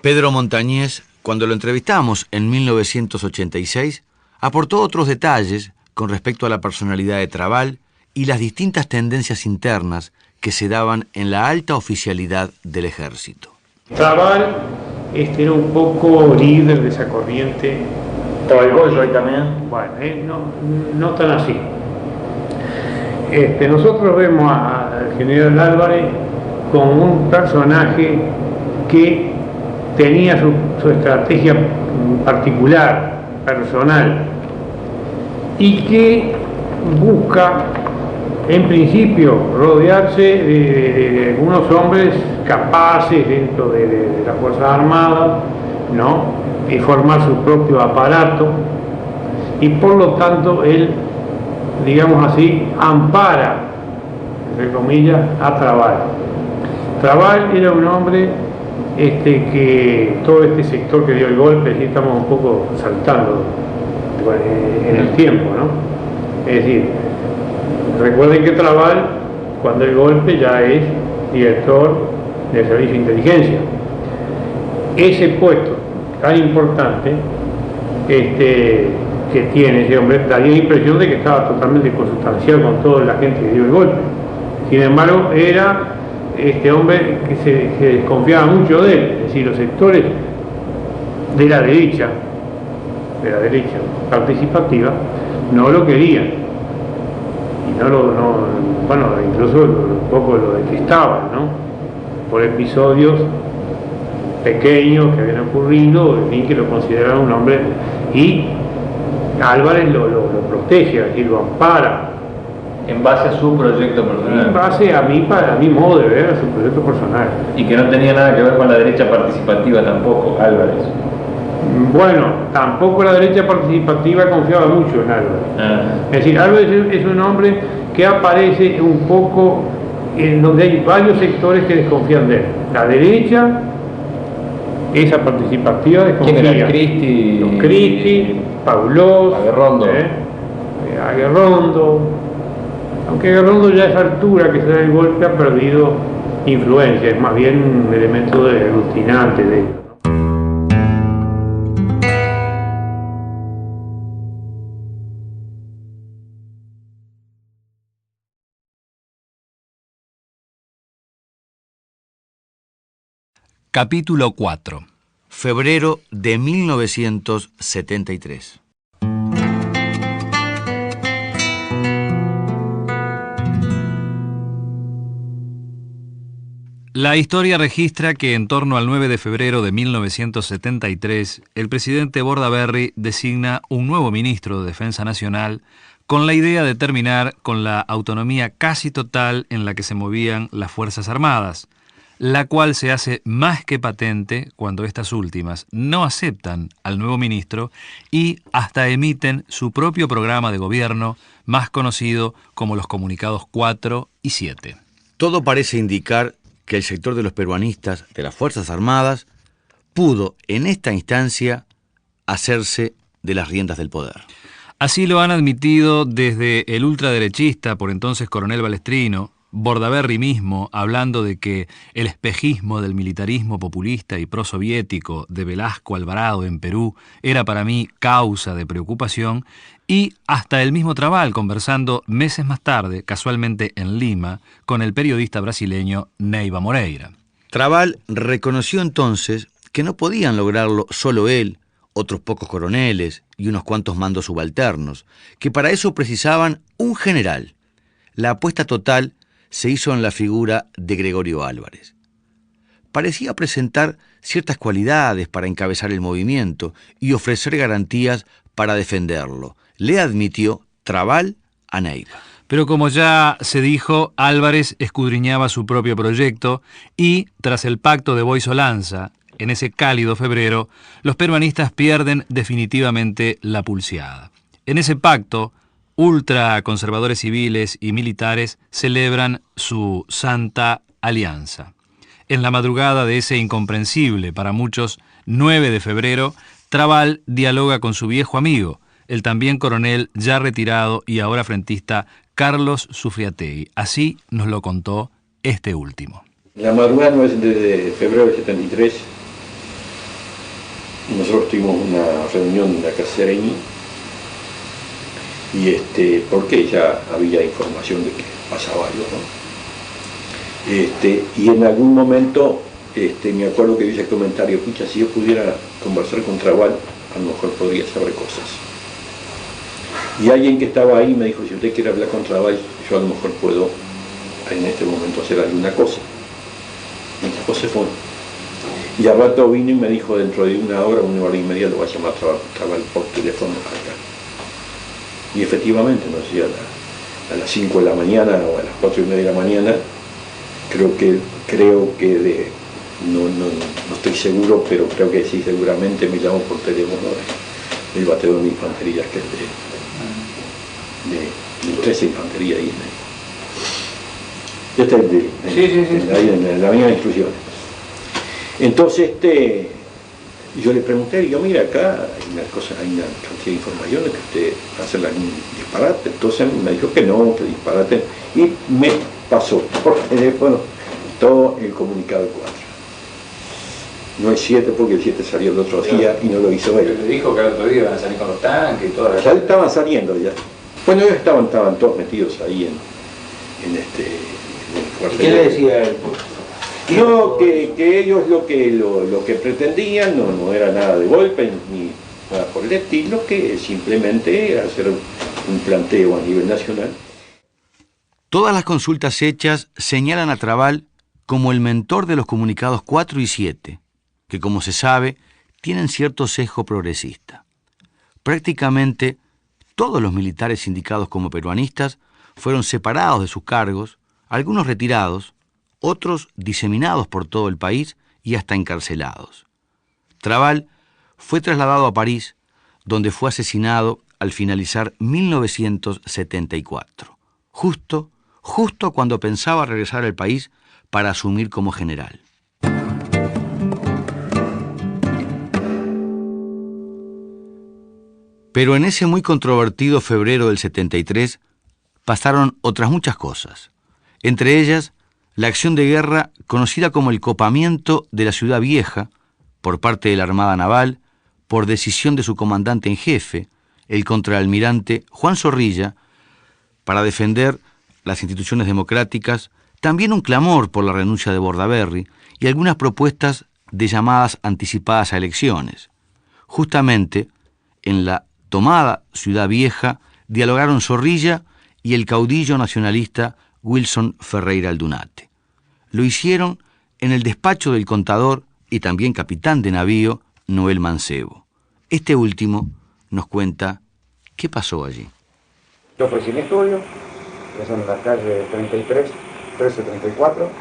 Pedro Montañés, cuando lo entrevistamos en 1986, aportó otros detalles con respecto a la personalidad de Trabal y las distintas tendencias internas que se daban en la alta oficialidad del ejército. Trabal era un poco líder de esa corriente. ¿Estaba el Goyo ahí también? Bueno, no tan así. Nosotros vemos al general Álvarez como un personaje que tenía su estrategia particular, personal, y que busca, en principio, rodearse de algunos hombres capaces dentro de las Fuerzas Armadas, ¿no? Y formar su propio aparato, y por lo tanto él, digamos así, ampara, entre comillas, a Trabal. Trabal era un hombre que todo este sector que dio el golpe, aquí estamos un poco saltando en el tiempo, ¿no? Es decir, recuerden que Trabal, cuando el golpe, ya es director del Servicio de Inteligencia. Ese puesto tan importante que tiene ese hombre daría la impresión de que estaba totalmente consustancial con toda la gente que dio el golpe. Sin embargo, era este hombre que se desconfiaba mucho de él, es decir, los sectores de la derecha participativa, no lo querían, y incluso un poco lo detestaban, ¿no? Por episodios pequeños que habían ocurrido, en fin, que lo consideraban un hombre, y Álvarez lo protege, es decir, lo ampara. En base a su proyecto personal. En base a mi modo de ver, a su proyecto personal. Y que no tenía nada que ver con la derecha participativa tampoco, Álvarez. Bueno, tampoco la derecha participativa confiaba mucho en Álvarez. Es decir, Álvarez es un hombre que aparece un poco en donde hay varios sectores que desconfían de él. La derecha, esa participativa, desconfía. ¿Quién era? Cristi, Paulós, Aguerrondo. Aunque Aguerrondo ya a esa altura que se da el golpe ha perdido influencia, es más bien un elemento aglutinante de ello. Capítulo 4. Febrero de 1973. La historia registra que en torno al 9 de febrero de 1973, el presidente Bordaberry designa un nuevo ministro de Defensa Nacional con la idea de terminar con la autonomía casi total en la que se movían las Fuerzas Armadas, la cual se hace más que patente cuando estas últimas no aceptan al nuevo ministro y hasta emiten su propio programa de gobierno, más conocido como los Comunicados 4 y 7. Todo parece indicar que el sector de los peruanistas de las Fuerzas Armadas pudo, en esta instancia, hacerse de las riendas del poder. Así lo han admitido desde el ultraderechista, por entonces coronel Balestrino, Bordaberry mismo, hablando de que el espejismo del militarismo populista y prosoviético de Velasco Alvarado en Perú era para mí causa de preocupación, y hasta el mismo Trabal conversando meses más tarde, casualmente en Lima, con el periodista brasileño Neiva Moreira. Trabal reconoció entonces que no podían lograrlo solo él, otros pocos coroneles y unos cuantos mandos subalternos, que para eso precisaban un general. La apuesta total se hizo en la figura de Gregorio Álvarez. Parecía presentar ciertas cualidades para encabezar el movimiento y ofrecer garantías para defenderlo. Le admitió Trabal a Neiva. Pero como ya se dijo, Álvarez escudriñaba su propio proyecto y, tras el pacto de Boisolanza, en ese cálido febrero, los peruanistas pierden definitivamente la pulseada. En ese pacto, ultraconservadores civiles y militares celebran su Santa Alianza. En la madrugada de ese incomprensible, para muchos, 9 de febrero, Trabal dialoga con su viejo amigo, el también coronel ya retirado y ahora frentista Carlos Sufriategui. Así nos lo contó este último. La madrugada de febrero del 73, nosotros tuvimos una reunión en la casa Sereni, y porque ya había información de que pasaba algo, ¿no? Y en algún momento me acuerdo que hice el comentario: pucha, si yo pudiera conversar con Trabal, a lo mejor podría saber cosas. Y alguien que estaba ahí me dijo: si usted quiere hablar con Trabal, yo a lo mejor puedo en este momento hacer alguna cosa. Y después se fue. Y al rato vino y me dijo: dentro de una hora y media lo va a llamar Trabal por teléfono acá. Y efectivamente, no sé, a las 5 de la mañana o a las 4 y media de la mañana, creo que no estoy seguro, pero creo que sí, seguramente me llamó por teléfono el batallón de infantería, que es de 13 infantería ahí en la avenida de Instrucciones. Entonces yo le pregunté, digo: mira, acá hay una cantidad de informaciones que usted hace un disparate. Entonces me dijo que no, que disparate, y me pasó por teléfono todo el comunicado 4. No es 7 porque el 7 salió el otro día y no lo hizo él. Le dijo que el otro día iban a salir con los tanques y todo. Ya estaban saliendo ya. Bueno, ellos estaban todos metidos ahí en el cuartel. ¿Qué le decía él? No, que ellos lo que pretendían no era nada de golpe ni nada por el estilo, que simplemente era hacer un planteo a nivel nacional. Todas las consultas hechas señalan a Trabal como el mentor de los comunicados 4 y 7, que, como se sabe, tienen cierto sesgo progresista. Prácticamente todos los militares indicados como peruanistas fueron separados de sus cargos, algunos retirados, otros diseminados por todo el país y hasta encarcelados. Trabal fue trasladado a París, donde fue asesinado al finalizar 1974, justo cuando pensaba regresar al país para asumir como general. Pero en ese muy controvertido febrero del 73 pasaron otras muchas cosas, entre ellas la acción de guerra conocida como el Copamiento de la Ciudad Vieja por parte de la Armada Naval, por decisión de su comandante en jefe, el contraalmirante Juan Zorrilla, para defender las instituciones democráticas, también un clamor por la renuncia de Bordaberry y algunas propuestas de llamadas anticipadas a elecciones. Justamente en la tomada Ciudad Vieja dialogaron Zorrilla y el caudillo nacionalista Wilson Ferreira Aldunate. Lo hicieron en el despacho del contador y también capitán de navío Noel Mancebo. Este último nos cuenta qué pasó allí. Yo ofrecí mi estudio, es en la calle 33, 1334,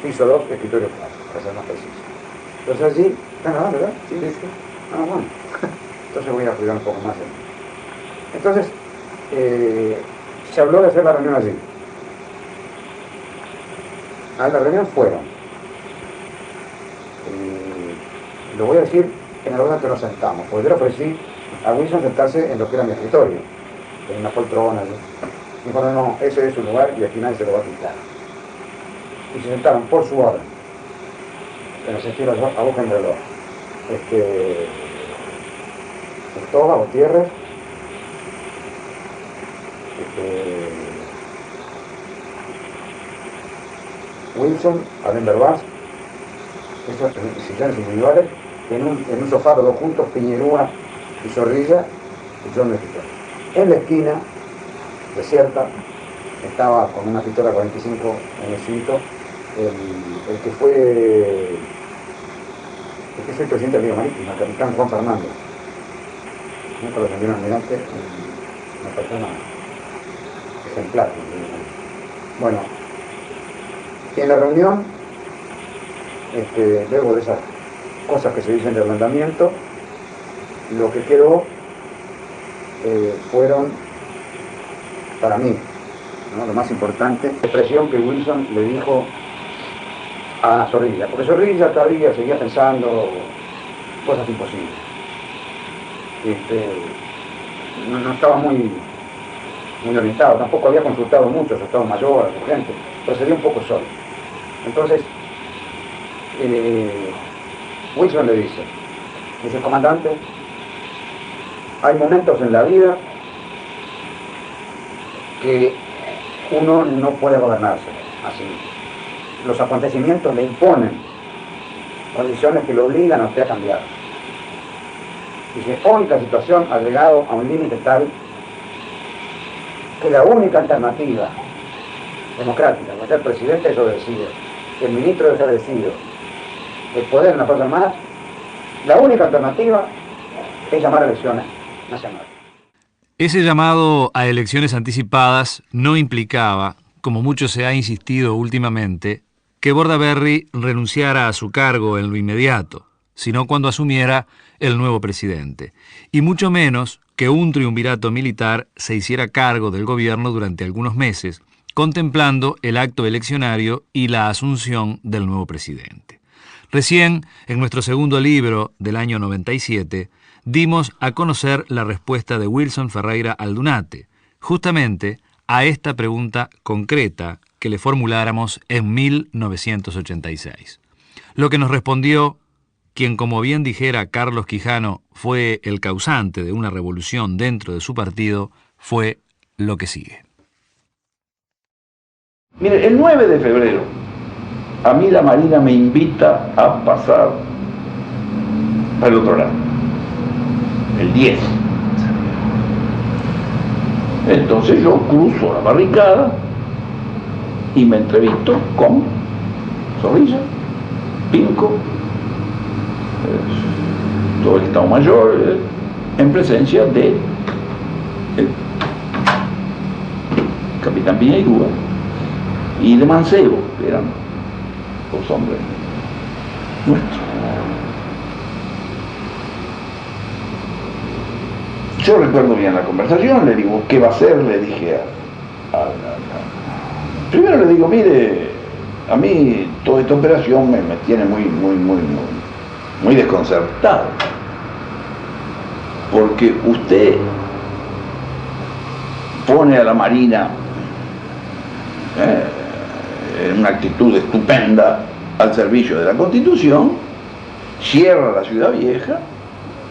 piso 2, escritorio 4, para ser más preciso. Entonces allí, ¿están grabando, verdad? Sí, sí. Ah, bueno. Entonces voy a cuidar un poco más. Entonces, se habló de hacer la reunión allí. A la reunión fueron. Lo voy a decir en el orden que nos sentamos, porque yo le ofrecí a Wilson sentarse en lo que era mi escritorio, en una poltrona allí. Dijo, no, ese es su lugar y al final se lo va a quitar. Y se sentaron por su orden, en el sentido a boca en reloj. Toga, Gutiérrez, Wilson, Adenbervaz, esos sillones individuales, en un sofá los dos juntos, Piñerúa y Zorrilla, y John de escritor. En la esquina, desierta, estaba con una pistola 45 en el cinto, el que fue el presidente de la Liga Marítima, el capitán Juan Fernando. Nunca lo ascendió un almirante, una persona ejemplar. Bueno, y en la reunión, luego de esas cosas que se dicen del mandamiento, lo que quedó fueron, para mí, ¿no?, lo más importante, la expresión que Wilson le dijo a Zorrilla, porque Zorrilla todavía seguía pensando cosas imposibles. No estaba muy orientado, tampoco había consultado mucho a su estado mayor, a su gente, procedía un poco solo. Entonces, Wilson le dice, comandante, hay momentos en la vida que uno no puede gobernarse así. Los acontecimientos le imponen condiciones que lo obligan a usted a cambiar. Dice, hoy la situación ha llegado a un límite tal que la única alternativa democrática, que el presidente es obedecido, el ministro es obedecido, el poder de una fuerza armada, la única alternativa es llamar a elecciones nacionales. Ese llamado a elecciones anticipadas no implicaba, como mucho se ha insistido últimamente, que Bordaberry renunciara a su cargo en lo inmediato, sino cuando asumiera el nuevo presidente, y mucho menos que un triunvirato militar se hiciera cargo del gobierno durante algunos meses, contemplando el acto eleccionario y la asunción del nuevo presidente. Recién, en nuestro segundo libro del año 97, dimos a conocer la respuesta de Wilson Ferreira Aldunate, justamente a esta pregunta concreta que le formuláramos en 1986. Lo que nos respondió, quien, como bien dijera Carlos Quijano, fue el causante de una revolución dentro de su partido, fue lo que sigue. Mire, el 9 de febrero, a mí la Marina me invita a pasar al otro lado. El 10. Entonces yo cruzo la barricada y me entrevisto con Zorrilla, Pinco, todo el Estado Mayor, en presencia de el capitán Piñerúa y de Mancebo, que eran los hombres nuestros. Yo recuerdo bien la conversación, le digo, ¿qué va a hacer? Le dije primero le digo, mire, a mí toda esta operación me tiene muy desconcertado, porque usted pone a la Marina en una actitud estupenda al servicio de la Constitución, cierra la Ciudad Vieja,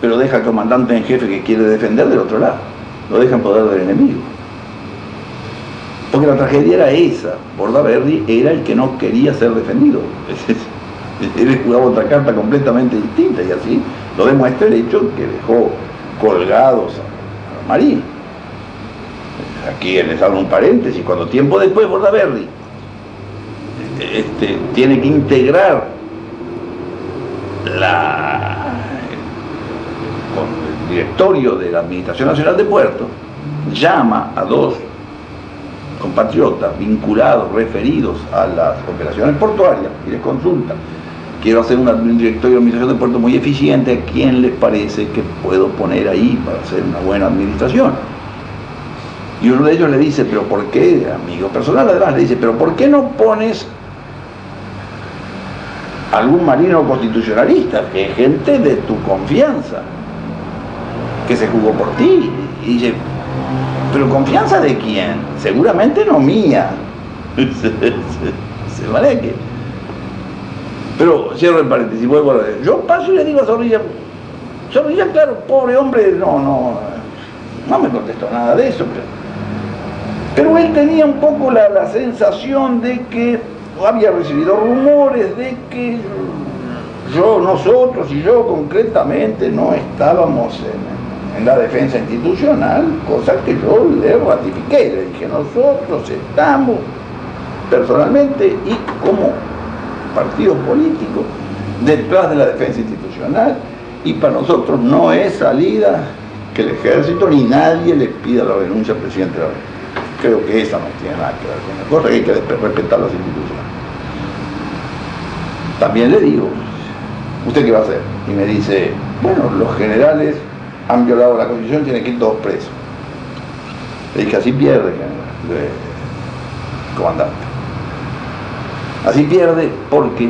pero deja al comandante en jefe que quiere defender del otro lado, lo deja en poder del enemigo. Porque la tragedia era esa, Bordaberry era el que no quería ser defendido. Él jugaba otra carta completamente distinta y así lo demuestra el hecho que dejó colgados a Marín. Aquí les hago un paréntesis, cuando tiempo después Bordaberry tiene que integrar con el directorio de la Administración Nacional de Puertos, llama a dos compatriotas vinculados, referidos a las operaciones portuarias y les consulta: quiero hacer un directorio de administración de puertos muy eficiente, ¿a quién les parece que puedo poner ahí para hacer una buena administración? Y uno de ellos le dice, pero ¿por qué? Amigo personal además, le dice, pero ¿por qué no pones algún marino constitucionalista, que es gente de tu confianza, que se jugó por ti? Y dice, ¿Pero confianza de quién? Seguramente no mía. Se vale que... Pero cierro el paréntesis, vuelvo a ver. Yo paso y le digo a Zorrilla, claro, pobre hombre, no me contestó nada de eso, pero él tenía un poco la sensación de que había recibido rumores de que nosotros y yo concretamente no estábamos en la defensa institucional, cosa que yo le ratifiqué, le dije, nosotros estamos personalmente y como partido político detrás de la defensa institucional, y para nosotros no es salida que el ejército ni nadie le pida la renuncia al presidente de la República. Creo que esa no tiene nada que ver con la cosa, que hay que respetar las instituciones. También le digo, ¿usted qué va a hacer? Y me dice, bueno, los generales han violado la Constitución, tienen que ir todos presos. Le dije, así pierde, comandante. Así pierde porque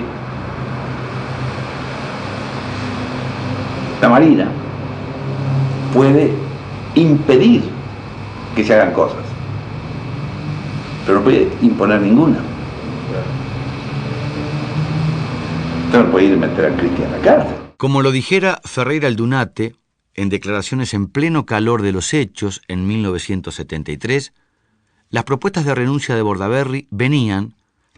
la Marina puede impedir que se hagan cosas, pero no puede imponer ninguna. Usted no puede ir a meter a Cristian en la cárcel. Como lo dijera Ferreira Aldunate, en declaraciones en pleno calor de los hechos en 1973, las propuestas de renuncia de Bordaberry venían,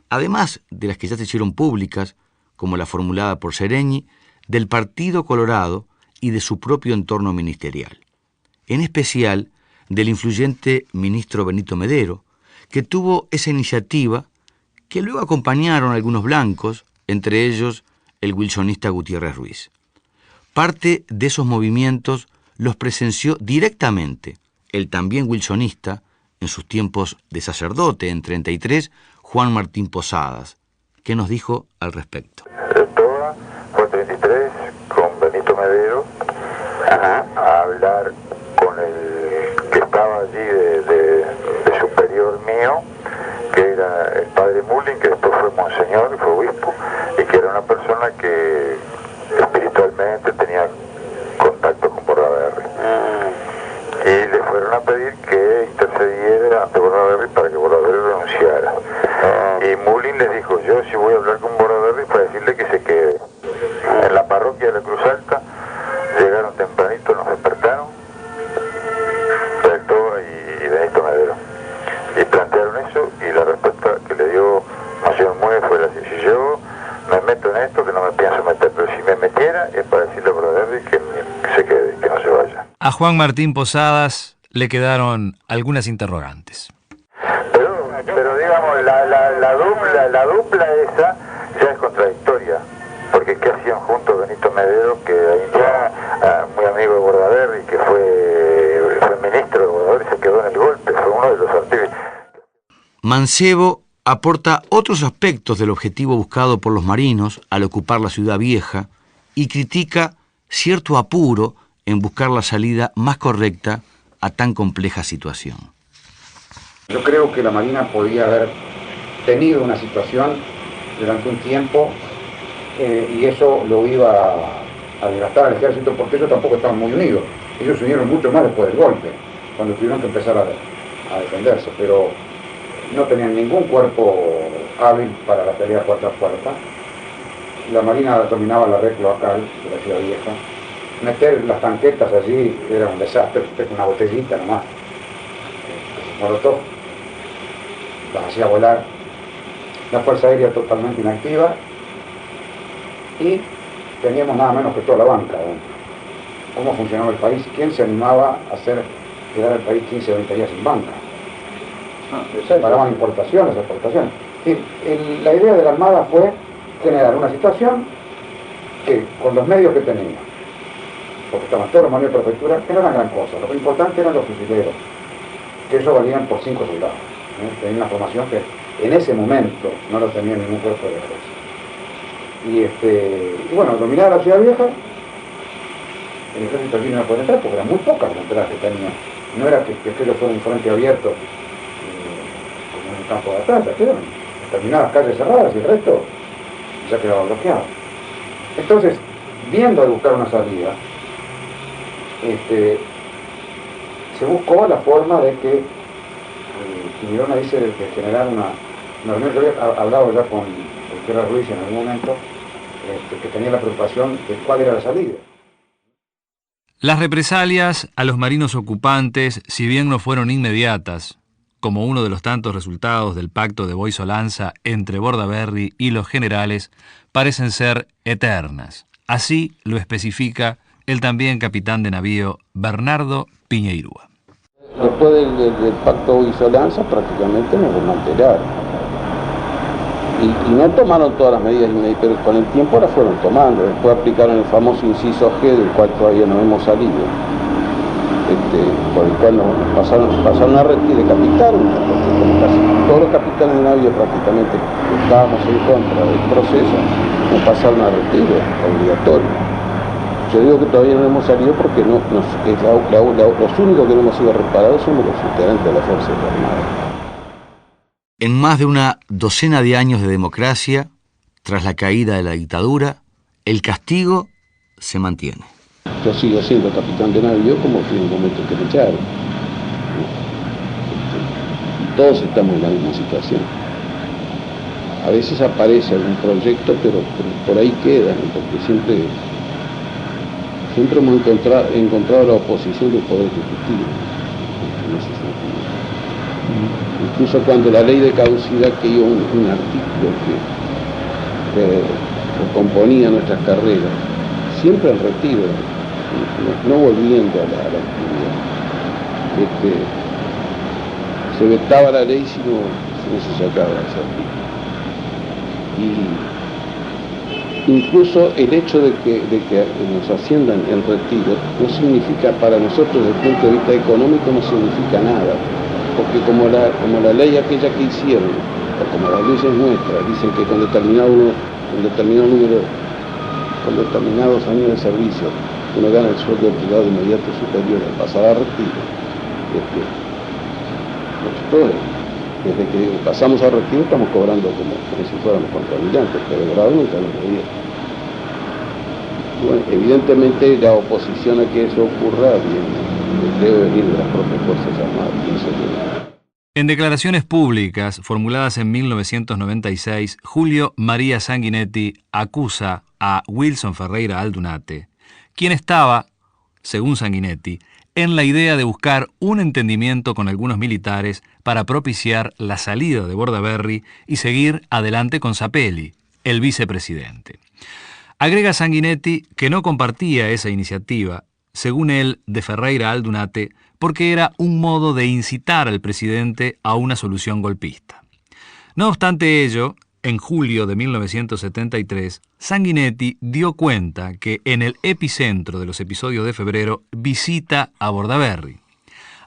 además de las que ya se hicieron públicas, como la formulada por Seregni, del Partido Colorado y de su propio entorno ministerial. En especial del influyente ministro Benito Medero, que tuvo esa iniciativa que luego acompañaron algunos blancos, entre ellos el wilsonista Gutiérrez Ruiz. Parte de esos movimientos los presenció directamente el también wilsonista, en sus tiempos de sacerdote en 33, Juan Martín Posadas, que nos dijo al respecto. Toda fue 33 con Benito Medero a hablar con el que estaba allí de superior mío, que era el padre Mullin, que después fue monseñor, fue obispo, y que era una persona que espiritualmente tenía contacto con Bordaberry. Y le fueron a pedir que intercediera ante Bordaberry para que Bordaberry renunciara. Y Mullin les dijo, yo si voy a hablar con Bordaberry para decirle que se quede. En la parroquia de la Cruz Alta llegaron tempranito, nos despertaron, Peltoa y Benito Medero, y plantearon eso, y la respuesta que le dio Monsignor Muñoz fue así: si yo me meto en esto, que no me pienso meter, pero si me metiera es para decirle a Bordaberry que se quede, que no se vaya. A Juan Martín Posadas le quedaron algunas interrogantes. Pero digamos, la dupla esa ya es contradictoria, porque ¿qué hacían juntos Benito Medero, que ya muy amigo de Bordaberry, que fue ministro de Bordaberry, se quedó en el golpe, fue uno de los artífices? Mancebo aporta otros aspectos del objetivo buscado por los marinos al ocupar la ciudad vieja y critica cierto apuro en buscar la salida más correcta a tan compleja situación. Yo creo que la Marina podía haber tenido una situación durante un tiempo y eso lo iba a desgastar al ejército, porque ellos tampoco estaban muy unidos. Ellos se unieron mucho más después del golpe, cuando tuvieron que empezar a defenderse, pero no tenían ningún cuerpo hábil para la pelea puerta a puerta. La Marina dominaba la red cloacal de la ciudad vieja. Meter las tanquetas allí era un desastre, con una botellita nomás. Molotov las hacía volar. La Fuerza Aérea totalmente inactiva. Y teníamos nada menos que toda la banca. ¿Cómo funcionaba el país? ¿Quién se animaba a hacer quedar el país 15 o 20 días sin banca? Se paraban importaciones, exportaciones. La idea de la Armada fue generar una situación que, con los medios que tenía, porque estaban todos los manuales de prefectura, que no eran gran cosa. Lo importante eran los fusileros, que eso valían por 5 soldados. Tenían una formación que en ese momento no lo tenía ningún cuerpo de ejército. Y bueno, dominaba la ciudad vieja, el ejército allí no iba a poder entrar porque eran muy pocas las entradas que tenía. No era que aquello fuera un frente abierto como en un campo de batalla, quedaron determinadas calles cerradas y el resto ya quedaba bloqueado. Entonces, viendo de buscar una salida, se buscó la forma de que Girona dice de generar una reunión. Yo había hablado ya con el Tierra Ruiz en algún momento, que tenía la preocupación de cuál era la salida. Las represalias a los marinos ocupantes, si bien no fueron inmediatas, como uno de los tantos resultados del pacto de Boy-Solanza entre Bordaberry y los generales, parecen ser eternas. Así lo especifica el también capitán de navío Bernardo Piñeirúa. Después del pacto Boy-Solanza prácticamente nos desmantelaron. Y no tomaron todas las medidas, pero con el tiempo las fueron tomando. Después aplicaron el famoso inciso G, del cual todavía no hemos salido, por el cual nos pasaron a retirar, decapitaron, como casi todos los capitanes de navío prácticamente estábamos en contra del proceso, nos pasaron a retiro, obligatorio. Yo digo que todavía no hemos salido porque los únicos que no hemos sido reparados somos los integrantes de la Fuerza Armada. En más de una docena de años de democracia, tras la caída de la dictadura, el castigo se mantiene. Yo sigo siendo capitán de navío como fui en el momento que me echaron. Todos estamos en la misma situación. A veces aparece algún proyecto, pero por ahí queda, ¿no? Porque siempre hemos encontrado la oposición del Poder Ejecutivo. En ese sentido. Incluso cuando la ley de caducidad, que iba un artículo que componía nuestras carreras, siempre al retiro, no volviendo a la actividad. Se vetaba la ley si no se sacaba ese artículo. Y incluso el hecho de que nos asciendan en retiro no significa, para nosotros desde el punto de vista económico, no significa nada. Porque como la ley aquella que hicieron, o como las leyes nuestras, dicen que con determinados años de servicio, uno gana el sueldo privado inmediato superior al pasar a retiro. Nosotros, desde que pasamos a retiro, estamos cobrando como si fuéramos contrabrillantes, pero de grado nunca lo veía. Bueno, evidentemente la oposición a que eso ocurra debe venir de las propias Fuerzas Armadas, pienso yo. En declaraciones públicas formuladas en 1996, Julio María Sanguinetti acusa a Wilson Ferreira Aldunate, quien estaba, según Sanguinetti, en la idea de buscar un entendimiento con algunos militares para propiciar la salida de Bordaberry y seguir adelante con Zappelli, el vicepresidente. Agrega Sanguinetti que no compartía esa iniciativa, según él, de Ferreira Aldunate, porque era un modo de incitar al presidente a una solución golpista. No obstante ello, en julio de 1973, Sanguinetti dio cuenta que en el epicentro de los episodios de febrero visita a Bordaberry.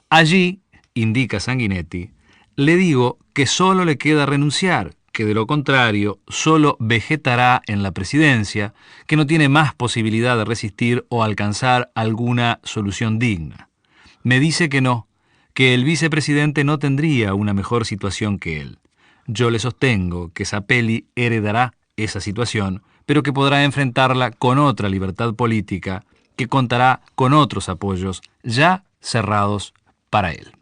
Allí, indica Sanguinetti, le digo que solo le queda renunciar, que de lo contrario solo vegetará en la presidencia, que no tiene más posibilidad de resistir o alcanzar alguna solución digna. Me dice que no, que el vicepresidente no tendría una mejor situación que él. Yo le sostengo que Zappelli heredará esa situación, pero que podrá enfrentarla con otra libertad política, que contará con otros apoyos ya cerrados para él.